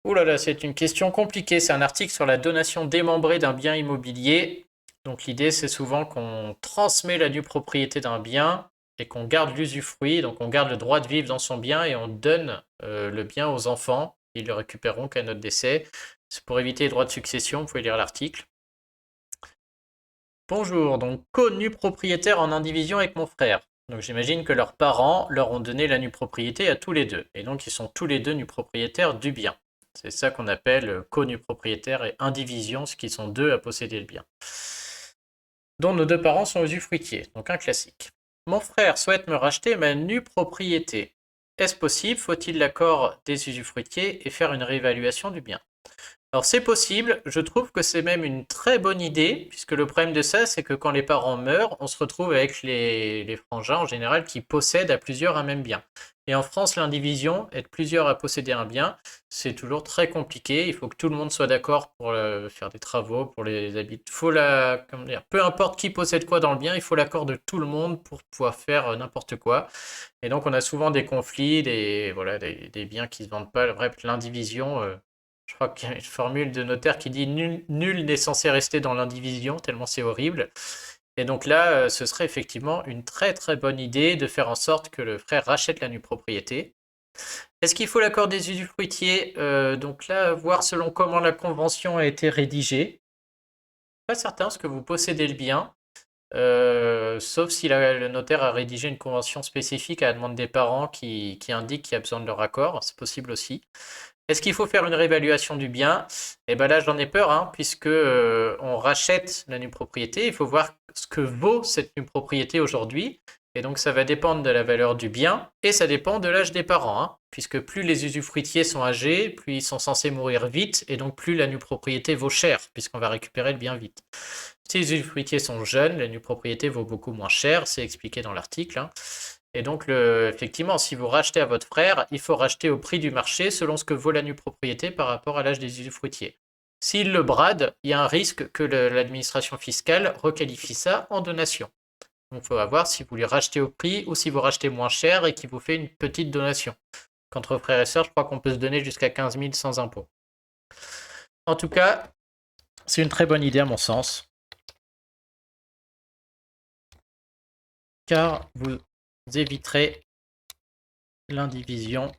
Ouh là là, c'est une question compliquée. C'est un article sur la donation démembrée d'un bien immobilier. Donc l'idée, c'est souvent qu'on transmet la nue propriété d'un bien et qu'on garde l'usufruit. Donc on garde le droit de vivre dans son bien et on donne le bien aux enfants. Ils le récupéreront qu'à notre décès. C'est pour éviter les droits de succession. Vous pouvez lire l'article. Bonjour, donc co-nu propriétaire en indivision avec mon frère. Donc j'imagine que leurs parents leur ont donné la nue propriété à tous les deux. Et donc ils sont tous les deux nus propriétaires du bien. C'est ça qu'on appelle co-nu propriétaire et indivision, ce qui sont deux à posséder le bien. Dont nos deux parents sont usufruitiers, donc un classique. Mon frère souhaite me racheter ma nue propriété. Est-ce possible? Faut-il l'accord des usufruitiers et faire une réévaluation du bien? Alors c'est possible, je trouve que c'est même une très bonne idée, puisque le problème de ça, c'est que quand les parents meurent, on se retrouve avec les frangins en général qui possèdent à plusieurs un même bien. Et en France, l'indivision, être plusieurs à posséder un bien, c'est toujours très compliqué. Il faut que tout le monde soit d'accord pour faire des travaux, pour les habiter. Comment dire, peu importe qui possède quoi dans le bien, il faut l'accord de tout le monde pour pouvoir faire n'importe quoi. Et donc on a souvent des conflits, voilà, des biens qui se vendent pas. Bref, l'indivision. Je crois qu'il y a une formule de notaire qui dit nul n'est censé rester dans l'indivision, tellement c'est horrible. Et donc là, ce serait effectivement une très très bonne idée de faire en sorte que le frère rachète la nue propriété. Est-ce qu'il faut l'accord des usufruitiers? Donc là, voir selon comment la convention a été rédigée. Pas certain, parce que vous possédez le bien, sauf si le notaire a rédigé une convention spécifique à la demande des parents qui indique qu'il y a besoin de leur accord, c'est possible aussi. Est-ce qu'il faut faire une réévaluation du bien? Eh ben là, j'en ai peur, hein, puisque on rachète la nue propriété. Il faut voir ce que vaut cette nue propriété aujourd'hui. Et donc, ça va dépendre de la valeur du bien et ça dépend de l'âge des parents, hein, puisque plus les usufruitiers sont âgés, plus ils sont censés mourir vite, et donc plus la nue propriété vaut cher, puisqu'on va récupérer le bien vite. Si les usufruitiers sont jeunes, la nue propriété vaut beaucoup moins cher, c'est expliqué dans l'article, hein. Et donc, effectivement, si vous rachetez à votre frère, il faut racheter au prix du marché selon ce que vaut la nue propriété par rapport à l'âge des usufruitiers. S'il le brade, il y a un risque que l'administration fiscale requalifie ça en donation. Donc, il faut voir si vous lui rachetez au prix ou si vous rachetez moins cher et qu'il vous fait une petite donation. Qu'entre frères et sœurs, je crois qu'on peut se donner jusqu'à 15 000 sans impôt. En tout cas, c'est une très bonne idée à mon sens. Car vous éviterez l'indivision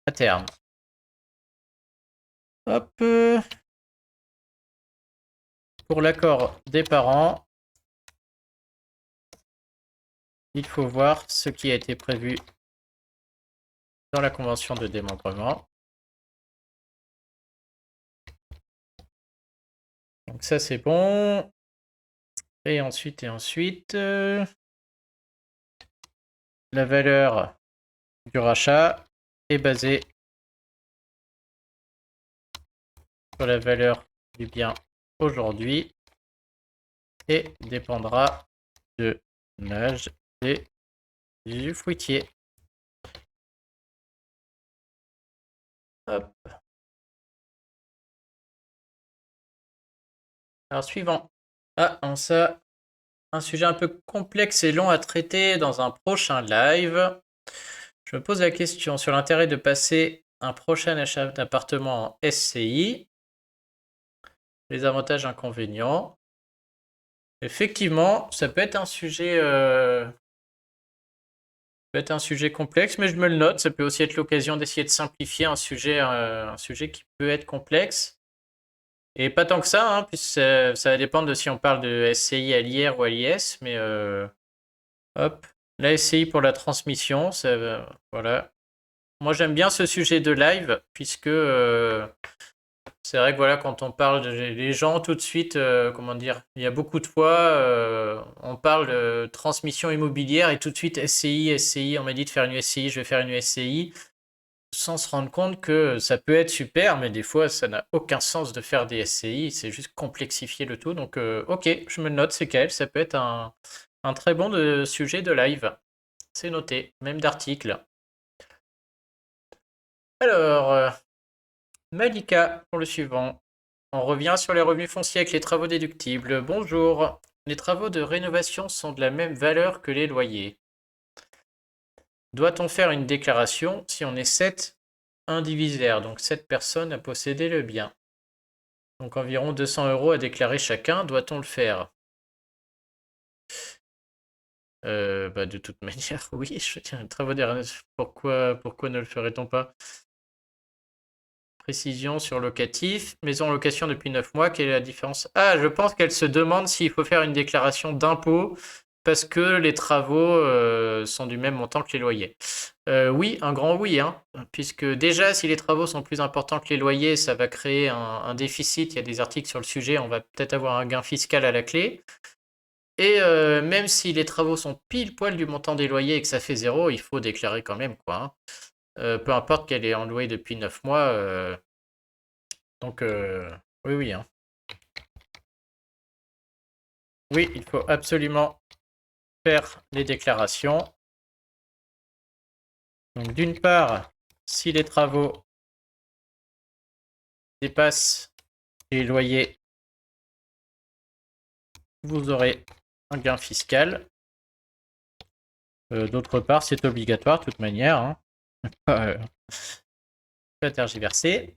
à terme. Hop. Pour l'accord des parents, il faut voir ce qui a été prévu dans la convention de démembrement. Donc ça c'est bon. Et ensuite, la valeur du rachat est basée sur la valeur du bien aujourd'hui et dépendra de l'âge des usufruitiers. Hop. Alors suivant. Ah, un sujet un peu complexe et long à traiter dans un prochain live. Je me pose la question sur l'intérêt de passer un prochain achat d'appartement en SCI. Les avantages et inconvénients. Effectivement, ça peut être un sujet complexe, mais je me le note. Ça peut aussi être l'occasion d'essayer de simplifier un sujet qui peut être complexe. Et pas tant que ça, hein, puisque ça va dépendre de si on parle de SCI à l'IR ou à l'IS. Mais hop, la SCI pour la transmission, voilà. Moi, j'aime bien ce sujet de live, puisque c'est vrai que voilà, quand on parle les gens, tout de suite, comment dire, il y a beaucoup de fois, on parle de transmission immobilière et tout de suite SCI, on m'a dit de faire une SCI, je vais faire une SCI, sans se rendre compte que ça peut être super, mais des fois, ça n'a aucun sens de faire des SCI, c'est juste complexifier le tout. Donc, ok, je me le note, c'est qu'elle, ça peut être un très bon sujet de live. C'est noté, même d'article. Alors, Malika, pour le suivant. On revient sur les revenus fonciers avec les travaux déductibles. Bonjour. Les travaux de rénovation sont de la même valeur que les loyers. Doit-on faire une déclaration si on est 7 indivisaires, donc 7 personnes à posséder le bien? Donc environ 200 € à déclarer chacun. Doit-on le faire? De toute manière, oui. Travaux de rénovation. Pourquoi ne le ferait-on pas? Précision sur locatif. Maison en location depuis 9 mois, quelle est la différence? Ah, je pense qu'elle se demande s'il faut faire une déclaration d'impôt parce que les travaux sont du même montant que les loyers. Oui, un grand oui, hein, puisque déjà, si les travaux sont plus importants que les loyers, ça va créer un déficit. Il y a des articles sur le sujet, on va peut-être avoir un gain fiscal à la clé. Et même si les travaux sont pile poil du montant des loyers et que ça fait zéro, il faut déclarer quand même, quoi, hein. Peu importe qu'elle est en loyer depuis 9 mois, Donc, oui, oui, hein. Oui, il faut absolument faire les déclarations. Donc, d'une part, si les travaux dépassent les loyers, vous aurez un gain fiscal. D'autre part, c'est obligatoire de toute manière, hein. Pas tergiverser.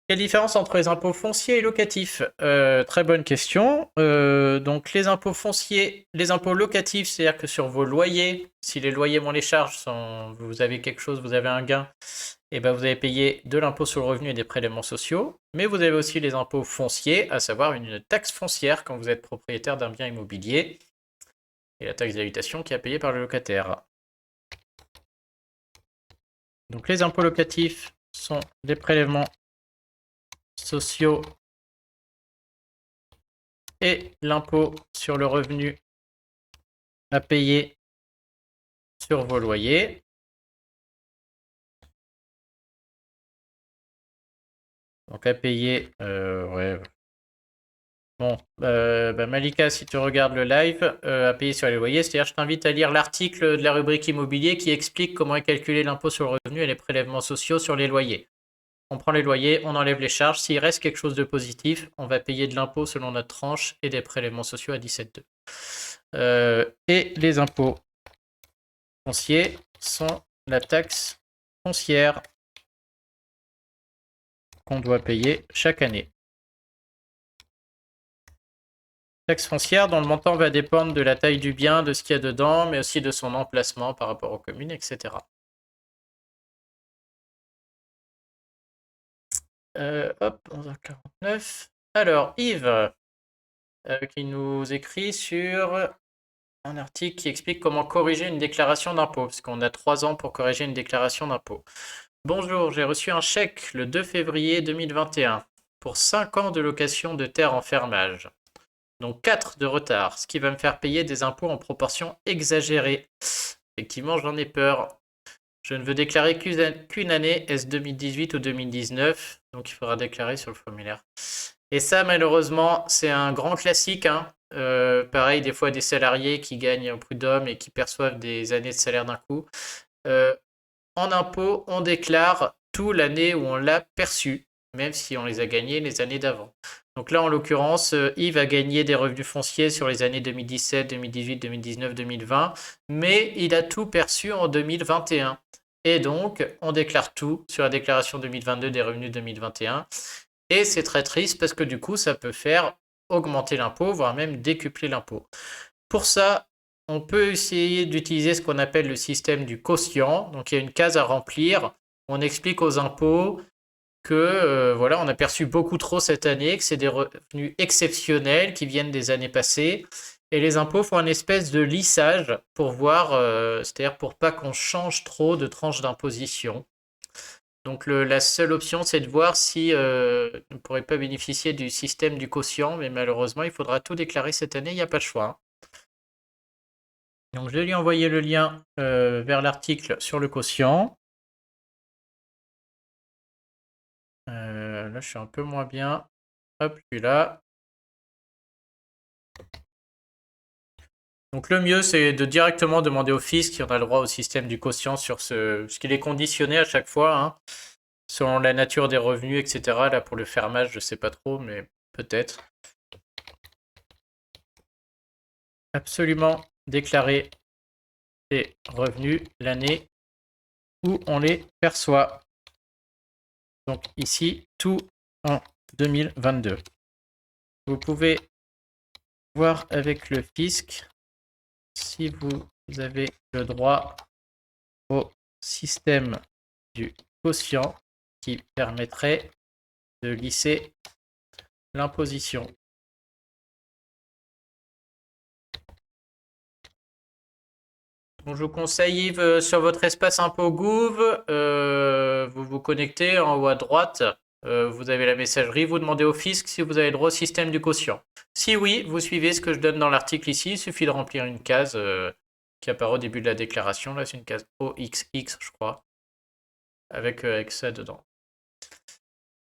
Quelle différence entre les impôts fonciers et locatifs? Très bonne question. Donc les impôts fonciers, les impôts locatifs, c'est-à-dire que sur vos loyers, si les loyers moins les charges, vous avez quelque chose, vous avez un gain, et ben vous allez payer de l'impôt sur le revenu et des prélèvements sociaux. Mais vous avez aussi les impôts fonciers, à savoir une taxe foncière quand vous êtes propriétaire d'un bien immobilier, et la taxe d'habitation qui est payée par le locataire. Donc les impôts locatifs sont des prélèvements sociaux et l'impôt sur le revenu à payer sur vos loyers. Donc à payer, ouais. Bon, Malika, si tu regardes le live, à payer sur les loyers, c'est-à-dire je t'invite à lire l'article de la rubrique immobilier qui explique comment est calculé l'impôt sur le revenu et les prélèvements sociaux sur les loyers. On prend les loyers, on enlève les charges. S'il reste quelque chose de positif, on va payer de l'impôt selon notre tranche et des prélèvements sociaux à 17,2. Et les impôts fonciers sont la taxe foncière qu'on doit payer chaque année. Taxe foncière dont le montant va dépendre de la taille du bien, de ce qu'il y a dedans, mais aussi de son emplacement par rapport aux communes, etc. Hop, 11h49. Alors, Yves, qui nous écrit sur un article qui explique comment corriger une déclaration d'impôt, parce qu'on a 3 ans pour corriger une déclaration d'impôt. Bonjour, j'ai reçu un chèque le 2 février 2021 pour 5 ans de location de terre en fermage. Donc 4 de retard, ce qui va me faire payer des impôts en proportion exagérée. Effectivement, j'en ai peur. Je ne veux déclarer qu'une année, est-ce 2018 ou 2019? Donc il faudra déclarer sur le formulaire. Et ça, malheureusement, c'est un grand classique, hein. Pareil, des fois, des salariés qui gagnent un prud'homme et qui perçoivent des années de salaire d'un coup. En impôt, on déclare tout l'année où on l'a perçu, même si on les a gagnés les années d'avant. Donc là, en l'occurrence, Yves a gagné des revenus fonciers sur les années 2017, 2018, 2019, 2020, mais il a tout perçu en 2021. Et donc, on déclare tout sur la déclaration 2022 des revenus 2021. Et c'est très triste parce que du coup, ça peut faire augmenter l'impôt, voire même décupler l'impôt. Pour ça, on peut essayer d'utiliser ce qu'on appelle le système du quotient. Donc il y a une case à remplir. On explique aux impôts que voilà, on a perçu beaucoup trop cette année, que c'est des revenus exceptionnels qui viennent des années passées. Et les impôts font un espèce de lissage pour voir, c'est-à-dire pour pas qu'on change trop de tranches d'imposition. Donc la seule option, c'est de voir si on ne pourrait pas bénéficier du système du quotient, mais malheureusement, il faudra tout déclarer cette année, il n'y a pas de choix, hein. Donc je vais lui envoyer le lien vers l'article sur le quotient. Là, je suis un peu moins bien. Hop, je suis là. Donc le mieux, c'est de directement demander au fisc si on a le droit au système du quotient sur ce qu'il est conditionné à chaque fois, hein, selon la nature des revenus, etc. Là, pour le fermage, je sais pas trop, mais peut-être. Absolument déclarer les revenus l'année où on les perçoit. Donc ici, tout en 2022. Vous pouvez voir avec le fisc si vous avez le droit au système du quotient qui permettrait de lisser l'imposition. Donc, je vous conseille, Yves, sur votre espace impôt Gouv, vous vous connectez en haut à droite, vous avez la messagerie, vous demandez au fisc si vous avez le droit au système du quotient. Si oui, vous suivez ce que je donne dans l'article ici, il suffit de remplir une case qui apparaît au début de la déclaration, là c'est une case OXX je crois, avec ça dedans.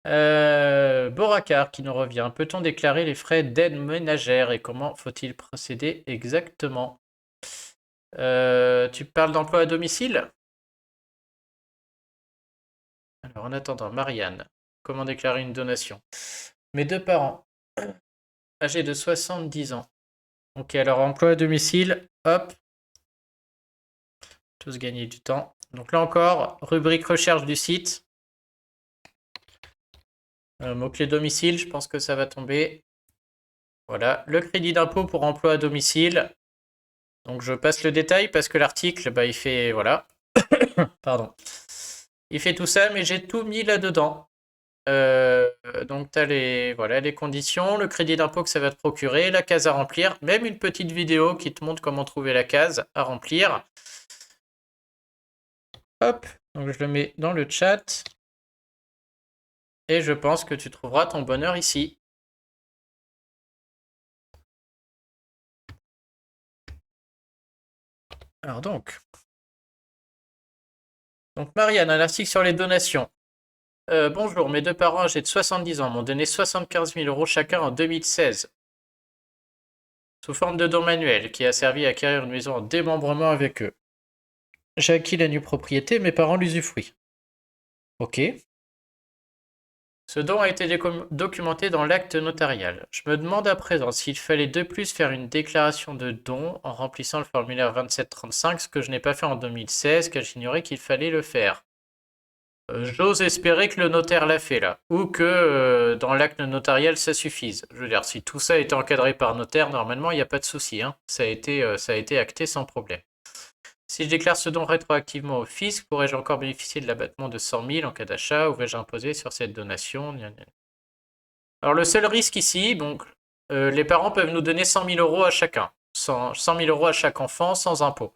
Boracar qui nous revient. Peut-on déclarer les frais d'aide ménagère et comment faut-il procéder exactement? Tu parles d'emploi à domicile? Alors en attendant, Marianne, comment déclarer une donation? Mes deux parents, âgés de 70 ans. Ok, alors emploi à domicile, hop, tous gagner du temps. Donc là encore, rubrique recherche du site. Mot-clé domicile, je pense que ça va tomber. Voilà, le crédit d'impôt pour emploi à domicile. Donc je passe le détail parce que l'article, bah, il fait, voilà, pardon. Il fait tout ça, mais j'ai tout mis là-dedans. Donc tu as les, voilà, les conditions, le crédit d'impôt que ça va te procurer, la case à remplir, même une petite vidéo qui te montre comment trouver la case à remplir. Hop, donc je le mets dans le chat. Et je pense que tu trouveras ton bonheur ici. Alors donc Marianne, un article sur les donations. Bonjour, mes deux parents âgés de 70 ans m'ont donné 75 000 € chacun en 2016. Sous forme de don manuel qui a servi à acquérir une maison en démembrement avec eux. J'ai acquis la nue propriété, mes parents l'usufruient. Ok. Ce don a été documenté dans l'acte notarial. Je me demande à présent s'il fallait de plus faire une déclaration de don en remplissant le formulaire 2735, ce que je n'ai pas fait en 2016, car j'ignorais qu'il fallait le faire. J'ose espérer que le notaire l'a fait là, ou que dans l'acte notarial ça suffise. Je veux dire, si tout ça est encadré par notaire, normalement il n'y a pas de souci, hein. Ça a été acté sans problème. Si je déclare ce don rétroactivement au fisc, pourrais-je encore bénéficier de l'abattement de 100 000 en cas d'achat, ou vais-je imposer sur cette donation? Alors le seul risque ici, donc, les parents peuvent nous donner 100 000 € à chacun, 100 000 € à chaque enfant sans impôt.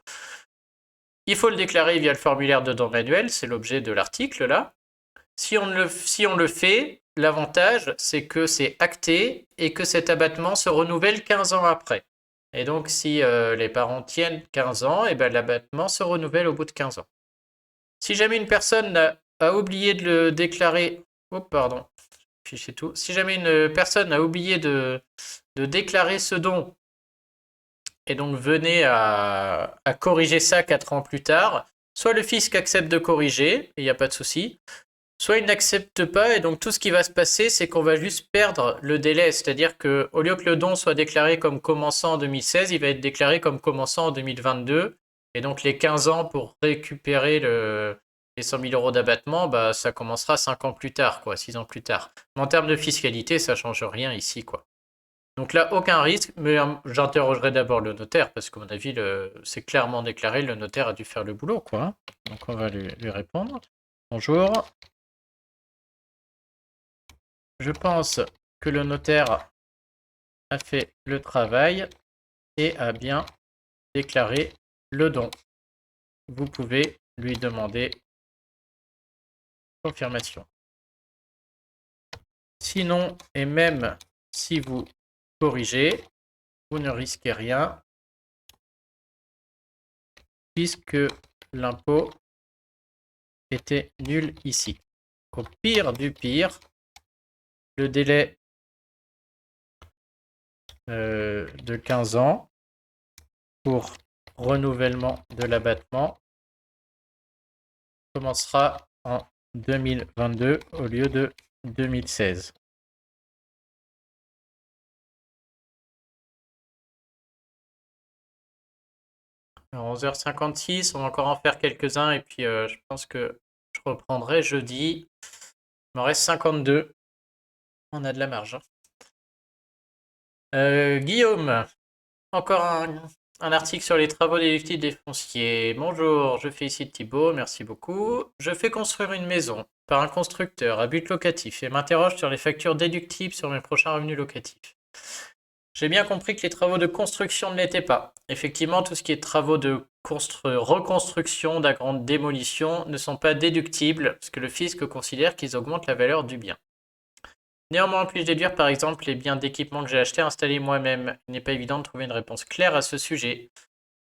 Il faut le déclarer via le formulaire de don manuel, c'est l'objet de l'article là. Si on le fait, l'avantage c'est que c'est acté et que cet abattement se renouvelle 15 ans après. Et donc si les parents tiennent 15 ans, et ben, l'abattement se renouvelle au bout de 15 ans. Si jamais une personne a oublié de le déclarer... Oh pardon, fichier tout. Si jamais une personne a oublié de déclarer ce don et donc venait à corriger ça 4 ans plus tard, soit le fisc accepte de corriger, et il n'y a pas de souci, soit il n'accepte pas, et donc tout ce qui va se passer, c'est qu'on va juste perdre le délai, c'est-à-dire qu'au lieu que le don soit déclaré comme commençant en 2016, il va être déclaré comme commençant en 2022, et donc les 15 ans pour récupérer les 100 000 € d'abattement, bah, ça commencera 5 ans plus tard, quoi, 6 ans plus tard. Mais en termes de fiscalité, ça change rien ici, quoi. Donc là, aucun risque, mais j'interrogerai d'abord le notaire, parce qu'à mon avis, c'est clairement déclaré, le notaire a dû faire le boulot, quoi. Donc on va lui répondre. Bonjour. Je pense que le notaire a fait le travail et a bien déclaré le don. Vous pouvez lui demander confirmation. Sinon, et même si vous corrigez, vous ne risquez rien puisque l'impôt était nul ici. Au pire du pire, le délai de 15 ans pour renouvellement de l'abattement commencera en 2022 au lieu de 2016. Alors 11h56, on va encore en faire quelques-uns et puis je pense que je reprendrai jeudi. Il m'en reste 52. On a de la marge. Guillaume, encore un article sur les travaux déductibles des fonciers. Bonjour, je félicite Thibaut, merci beaucoup. Je fais construire une maison par un constructeur à but locatif et m'interroge sur les factures déductibles sur mes prochains revenus locatifs. J'ai bien compris que les travaux de construction ne l'étaient pas. Effectivement, tout ce qui est travaux de reconstruction, d'agrande démolition ne sont pas déductibles parce que le fisc considère qu'ils augmentent la valeur du bien. Néanmoins, puis-je déduire par exemple les biens d'équipement que j'ai achetés et installés moi-même? Il n'est pas évident de trouver une réponse claire à ce sujet.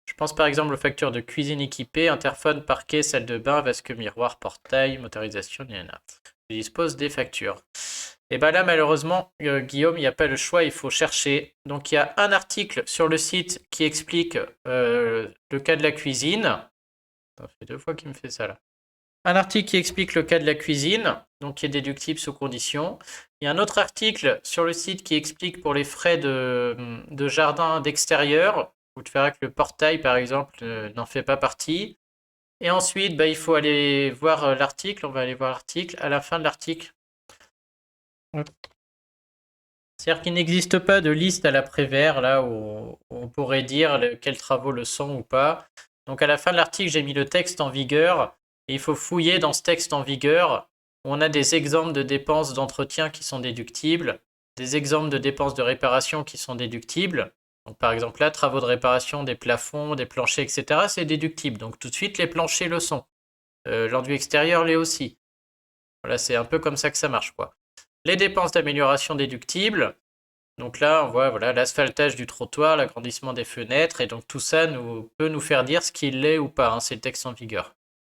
Je pense par exemple aux factures de cuisine équipée, interphone, parquet, salle de bain, vasque miroir, portail, motorisation, etc. je dispose des factures. Et bien là, malheureusement, Guillaume, il n'y a pas le choix, il faut chercher. Donc il y a un article sur le site qui explique le cas de la cuisine. Ça fait 2 fois qu'il me fait ça là. Un article qui explique le cas de la cuisine, donc qui est déductible sous condition. Il y a un autre article sur le site qui explique pour les frais de jardin d'extérieur. Vous verrez que le portail, par exemple, n'en fait pas partie. Et ensuite, il faut aller voir l'article. On va aller voir l'article. À la fin de l'article, c'est-à-dire qu'il n'existe pas de liste à l'après-vert, là où on pourrait dire quels travaux le sont ou pas. Donc à la fin de l'article, j'ai mis le texte en vigueur. Et il faut fouiller dans ce texte en vigueur. On a des exemples de dépenses d'entretien qui sont déductibles, des exemples de dépenses de réparation qui sont déductibles. Donc par exemple là, travaux de réparation des plafonds, des planchers, etc. c'est déductible. Donc tout de suite, les planchers le sont. L'enduit extérieur l'est aussi. Voilà, c'est un peu comme ça que ça marche, quoi. Les dépenses d'amélioration déductibles. Donc là, on voit voilà, l'asphaltage du trottoir, l'agrandissement des fenêtres, et donc tout ça peut nous faire dire ce qu'il est ou pas, hein, c'est le texte en vigueur.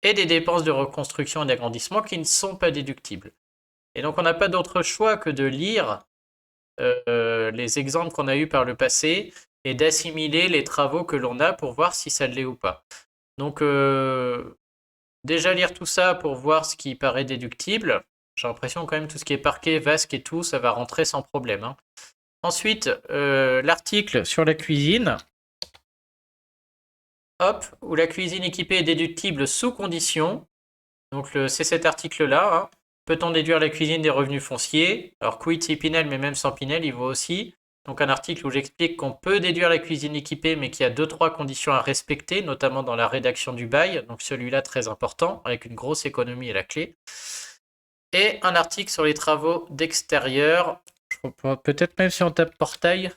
Et des dépenses de reconstruction et d'agrandissement qui ne sont pas déductibles. Et donc on n'a pas d'autre choix que de lire les exemples qu'on a eus par le passé et d'assimiler les travaux que l'on a pour voir si ça l'est ou pas. Donc déjà lire tout ça pour voir ce qui paraît déductible. J'ai l'impression quand même tout ce qui est parquet, vasque et tout, ça va rentrer sans problème, hein. Ensuite, l'article sur la cuisine. Hop, où la cuisine équipée est déductible sous condition. Donc c'est cet article-là, hein. Peut-on déduire la cuisine des revenus fonciers? Alors quid si Pinel, mais même sans Pinel, il vaut aussi. Donc un article où j'explique qu'on peut déduire la cuisine équipée, mais qu'il y a 2-3 conditions à respecter, notamment dans la rédaction du bail. Donc celui-là très important, avec une grosse économie à la clé. Et un article sur les travaux d'extérieur. Peut-être même si on tape portail.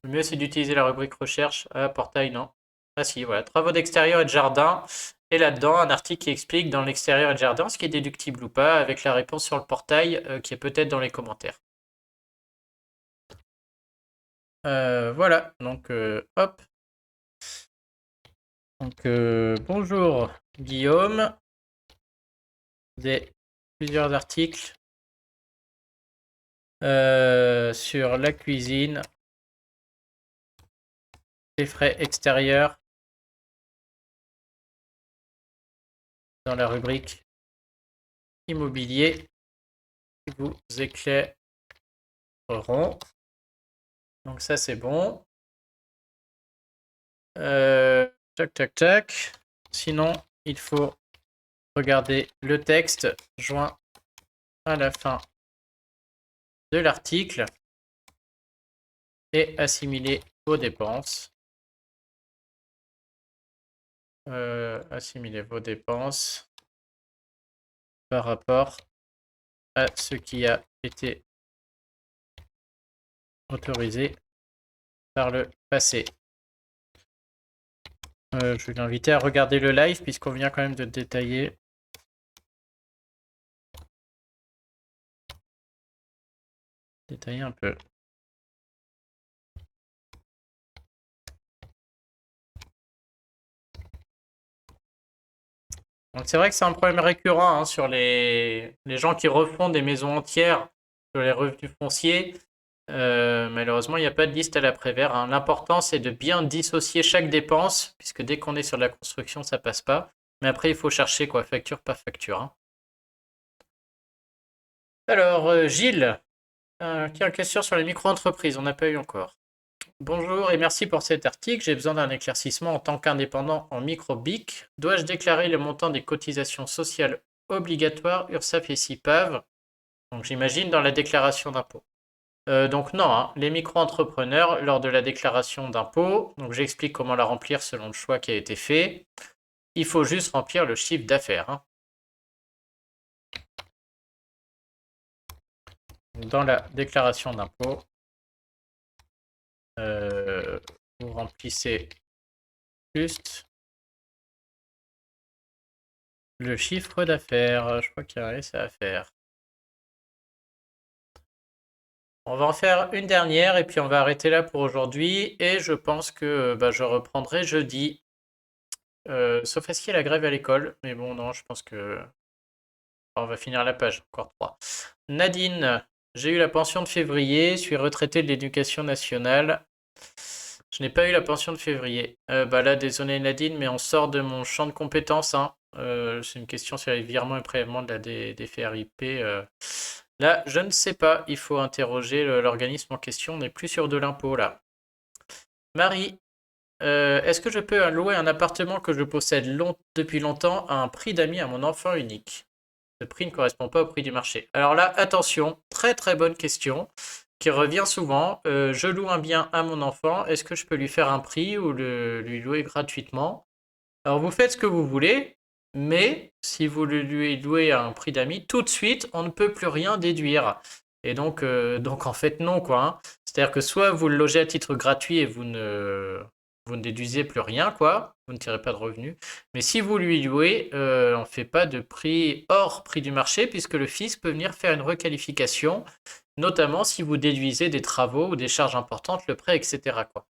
Le mieux c'est d'utiliser la rubrique recherche. Ah, portail, non. Ah si, voilà. Travaux d'extérieur et de jardin. Et là-dedans, un article qui explique dans l'extérieur et le jardin ce qui est déductible ou pas, avec la réponse sur le portail qui est peut-être dans les commentaires. Voilà, donc hop. Donc bonjour Guillaume. J'ai plusieurs articles sur la cuisine, les frais extérieurs dans la rubrique immobilier qui vous éclaireront. Donc ça c'est bon. Tac tac tac. Sinon il faut regarder le texte joint à la fin de l'article et assimiler vos dépenses. Assimiler vos dépenses par rapport à ce qui a été autorisé par le passé. Je vais l'inviter à regarder le live puisqu'on vient quand même de détailler. Détailler un peu. Donc c'est vrai que c'est un problème récurrent hein, sur les gens qui refont des maisons entières sur les revenus fonciers. Malheureusement, il n'y a pas de liste à l'après-vert, hein. L'important, c'est de bien dissocier chaque dépense, puisque dès qu'on est sur la construction, ça passe pas. Mais après, il faut chercher quoi, facture par facture, hein. Alors, Gilles, tiens, question sur les micro-entreprises, on n'a pas eu encore. Bonjour et merci pour cet article. J'ai besoin d'un éclaircissement en tant qu'indépendant en micro-BIC. Dois-je déclarer le montant des cotisations sociales obligatoires URSSAF et CIPAV? Donc j'imagine dans la déclaration d'impôt. Donc non, hein, les micro-entrepreneurs, lors de la déclaration d'impôt, donc j'explique comment la remplir selon le choix qui a été fait. Il faut juste remplir le chiffre d'affaires, hein. Dans la déclaration d'impôt, vous remplissez juste le chiffre d'affaires. Je crois qu'il y a rien à faire. On va en faire une dernière et puis on va arrêter là pour aujourd'hui. Et je pense que je reprendrai jeudi. Sauf à ce qu'il y a la grève à l'école. Mais bon, non, je pense que On va finir la page, encore 3. Nadine, j'ai eu la pension de février, suis retraité de l'éducation nationale. Je n'ai pas eu la pension de février. Bah là, désolé Nadine, mais on sort de mon champ de compétences, hein. C'est une question sur les virements et prélèvements de la DFRIP. Là, je ne sais pas. Il faut interroger l'organisme en question. On n'est plus sur de l'impôt là. Marie, est-ce que je peux louer un appartement que je possède depuis longtemps à un prix d'amis à mon enfant unique? Ce prix ne correspond pas au prix du marché. Alors là, attention, très très bonne question qui revient souvent. Je loue un bien à mon enfant, est-ce que je peux lui faire un prix ou lui louer gratuitement? Alors vous faites ce que vous voulez, mais si vous lui louez à un prix d'amis, tout de suite, on ne peut plus rien déduire. Et donc en fait, non, quoi, hein. C'est-à-dire que soit vous le logez à titre gratuit et vous ne déduisez plus rien, quoi. Vous ne tirez pas de revenus. Mais si vous lui louez, on ne fait pas de prix hors prix du marché, puisque le fisc peut venir faire une requalification, notamment si vous déduisez des travaux ou des charges importantes, le prêt, etc., quoi.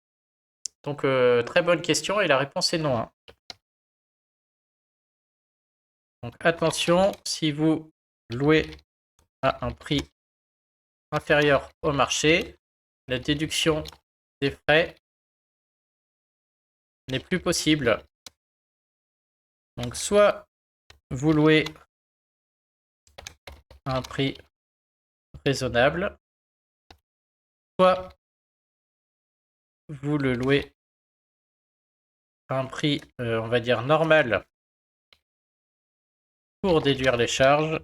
Donc, très bonne question, et la réponse est non, hein. Donc attention, si vous louez à un prix inférieur au marché, la déduction des frais n'est plus possible. Donc soit vous louez à un prix raisonnable, soit vous le louez à un prix, on va dire, normal pour déduire les charges,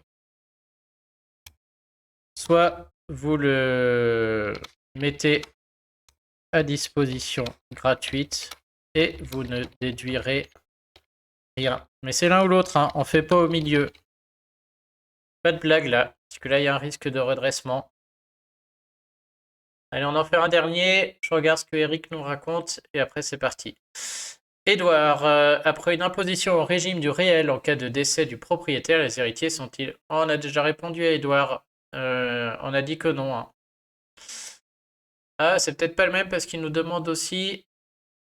soit vous le mettez à disposition gratuite et vous ne déduirez rien. Mais c'est l'un ou l'autre, hein. On ne fait pas au milieu. Pas de blague là, parce que là il y a un risque de redressement. Allez, on en fait un dernier. Je regarde ce que Eric nous raconte et après c'est parti. Édouard, après une imposition au régime du réel en cas de décès du propriétaire, les héritiers sont-ils... Oh, on a déjà répondu à Édouard. On a dit que non, hein. Ah, c'est peut-être pas le même parce qu'il nous demande aussi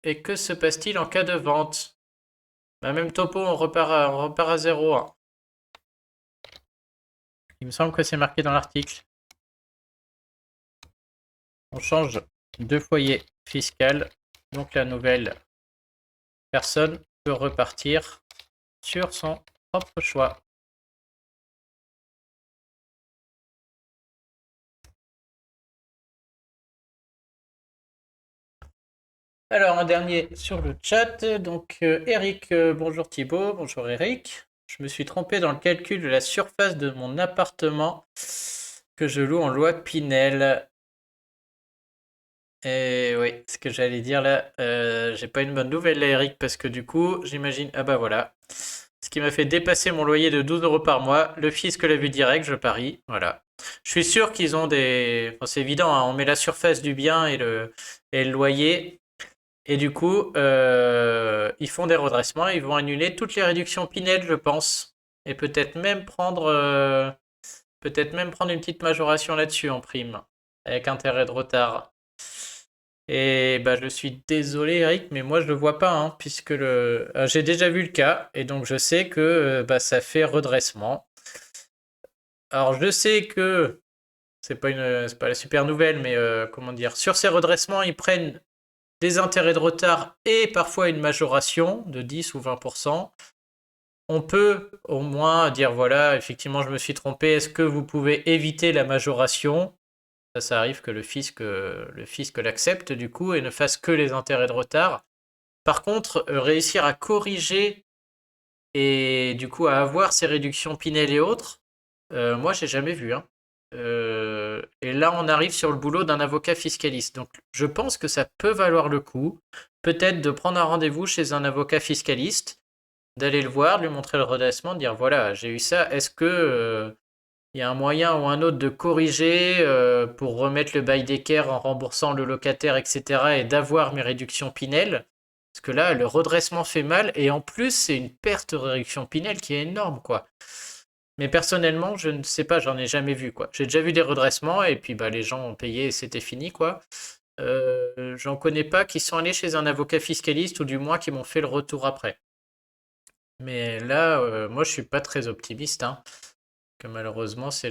et que se passe-t-il en cas de vente? Bah, même topo, on repart à zéro, hein. Il me semble que c'est marqué dans l'article. On change de foyer fiscal, donc la nouvelle personne peut repartir sur son propre choix. Alors, un dernier sur le chat. Donc, Eric, bonjour Thibaut, bonjour Eric. Je me suis trompé dans le calcul de la surface de mon appartement que je loue en loi Pinel. Et oui, ce que j'allais dire là, j'ai pas une bonne nouvelle là, Eric, parce que du coup, j'imagine... Ah bah voilà. Ce qui m'a fait dépasser mon loyer de 12 € par mois. Le fisc l'a vu direct, je parie. Voilà. Je suis sûr qu'ils ont des... Enfin, c'est évident, hein, on met la surface du bien et le loyer. Et du coup, ils font des redressements. Ils vont annuler toutes les réductions Pinel, je pense. Et peut-être même prendre une petite majoration là-dessus en prime. Avec intérêt de retard. Et bah, je suis désolé, Eric, mais moi je le vois pas, hein, puisque j'ai déjà vu le cas, et donc je sais que bah, ça fait redressement. Alors je sais que c'est pas la super nouvelle, mais comment dire, sur ces redressements, ils prennent des intérêts de retard et parfois une majoration de 10 ou 20%. On peut au moins dire voilà, effectivement, je me suis trompé, est-ce que vous pouvez éviter la majoration? Ça arrive que le fisc l'accepte du coup et ne fasse que les intérêts de retard. Par contre, réussir à corriger et du coup à avoir ces réductions Pinel et autres, moi j'ai jamais vu, hein. Et là on arrive sur le boulot d'un avocat fiscaliste. Donc je pense que ça peut valoir le coup, peut-être de prendre un rendez-vous chez un avocat fiscaliste, d'aller le voir, de lui montrer le redressement, de dire voilà, j'ai eu ça, est-ce que il y a un moyen ou un autre de corriger pour remettre le bail d'équerre en remboursant le locataire, etc. et d'avoir mes réductions Pinel. Parce que là, le redressement fait mal et en plus, c'est une perte de réduction Pinel qui est énorme, quoi. Mais personnellement, je ne sais pas, j'en ai jamais vu, quoi. J'ai déjà vu des redressements et puis bah, les gens ont payé et c'était fini, quoi. J'en connais pas qui sont allés chez un avocat fiscaliste ou du moins qui m'ont fait le retour après. Mais là, moi, je suis pas très optimiste, hein. Que malheureusement, c'est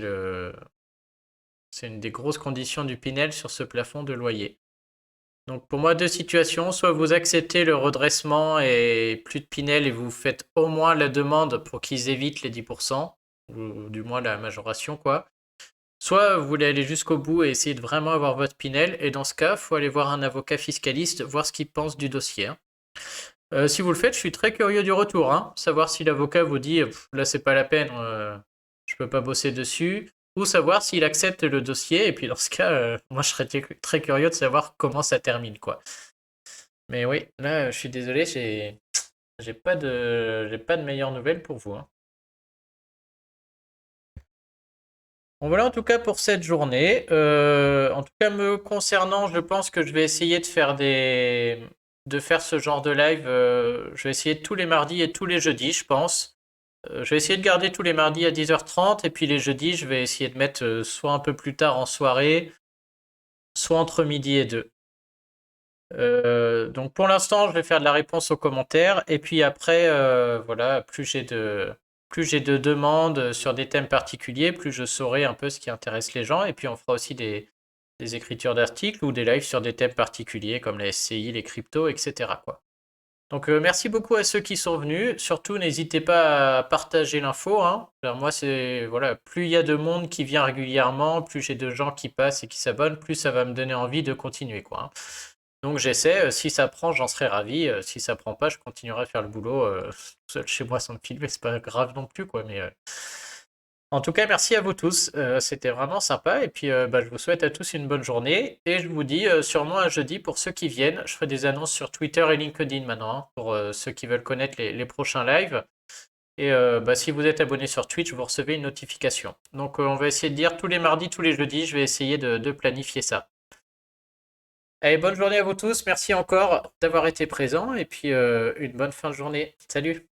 une des grosses conditions du Pinel sur ce plafond de loyer. Donc pour moi, deux situations. Soit vous acceptez le redressement et plus de Pinel et vous faites au moins la demande pour qu'ils évitent les 10%, ou du moins la majoration, quoi. Soit vous voulez aller jusqu'au bout et essayer de vraiment avoir votre Pinel, et dans ce cas, il faut aller voir un avocat fiscaliste, voir ce qu'il pense du dossier, hein. Si vous le faites, je suis très curieux du retour, hein. Savoir si l'avocat vous dit là c'est pas la peine, je peux pas bosser dessus, ou savoir s'il accepte le dossier. Et puis dans ce cas, moi je serais très curieux de savoir comment ça termine, quoi. Mais oui, là je suis désolé, j'ai pas de meilleures nouvelles pour vous, hein. Bon voilà en tout cas pour cette journée. En tout cas me concernant, je pense que je vais essayer de faire ce genre de live. Je vais essayer tous les mardis et tous les jeudis, je pense. Je vais essayer de garder tous les mardis à 10h30 et puis les jeudis, je vais essayer de mettre soit un peu plus tard en soirée, soit entre midi et 2. Donc pour l'instant, je vais faire de la réponse aux commentaires et puis après, voilà, plus j'ai de demandes sur des thèmes particuliers, plus je saurai un peu ce qui intéresse les gens et puis on fera aussi des écritures d'articles ou des lives sur des thèmes particuliers comme la SCI, les cryptos, etc., quoi. Donc merci beaucoup à ceux qui sont venus. Surtout, n'hésitez pas à partager l'info, hein. Alors, moi, c'est voilà, plus il y a de monde qui vient régulièrement, plus j'ai de gens qui passent et qui s'abonnent, plus ça va me donner envie de continuer, quoi, hein. Donc j'essaie. Si ça prend, j'en serai ravi. Si ça prend pas, je continuerai à faire le boulot tout seul chez moi sans me filmer. C'est pas grave non plus, quoi. Mais en tout cas, merci à vous tous. C'était vraiment sympa. Et puis, bah, je vous souhaite à tous une bonne journée. Et je vous dis sûrement un jeudi pour ceux qui viennent. Je ferai des annonces sur Twitter et LinkedIn maintenant, hein, pour ceux qui veulent connaître les prochains lives. Et bah, si vous êtes abonné sur Twitch, vous recevez une notification. Donc, on va essayer de dire tous les mardis, tous les jeudis. Je vais essayer de planifier ça. Allez, bonne journée à vous tous. Merci encore d'avoir été présents. Et puis, une bonne fin de journée. Salut!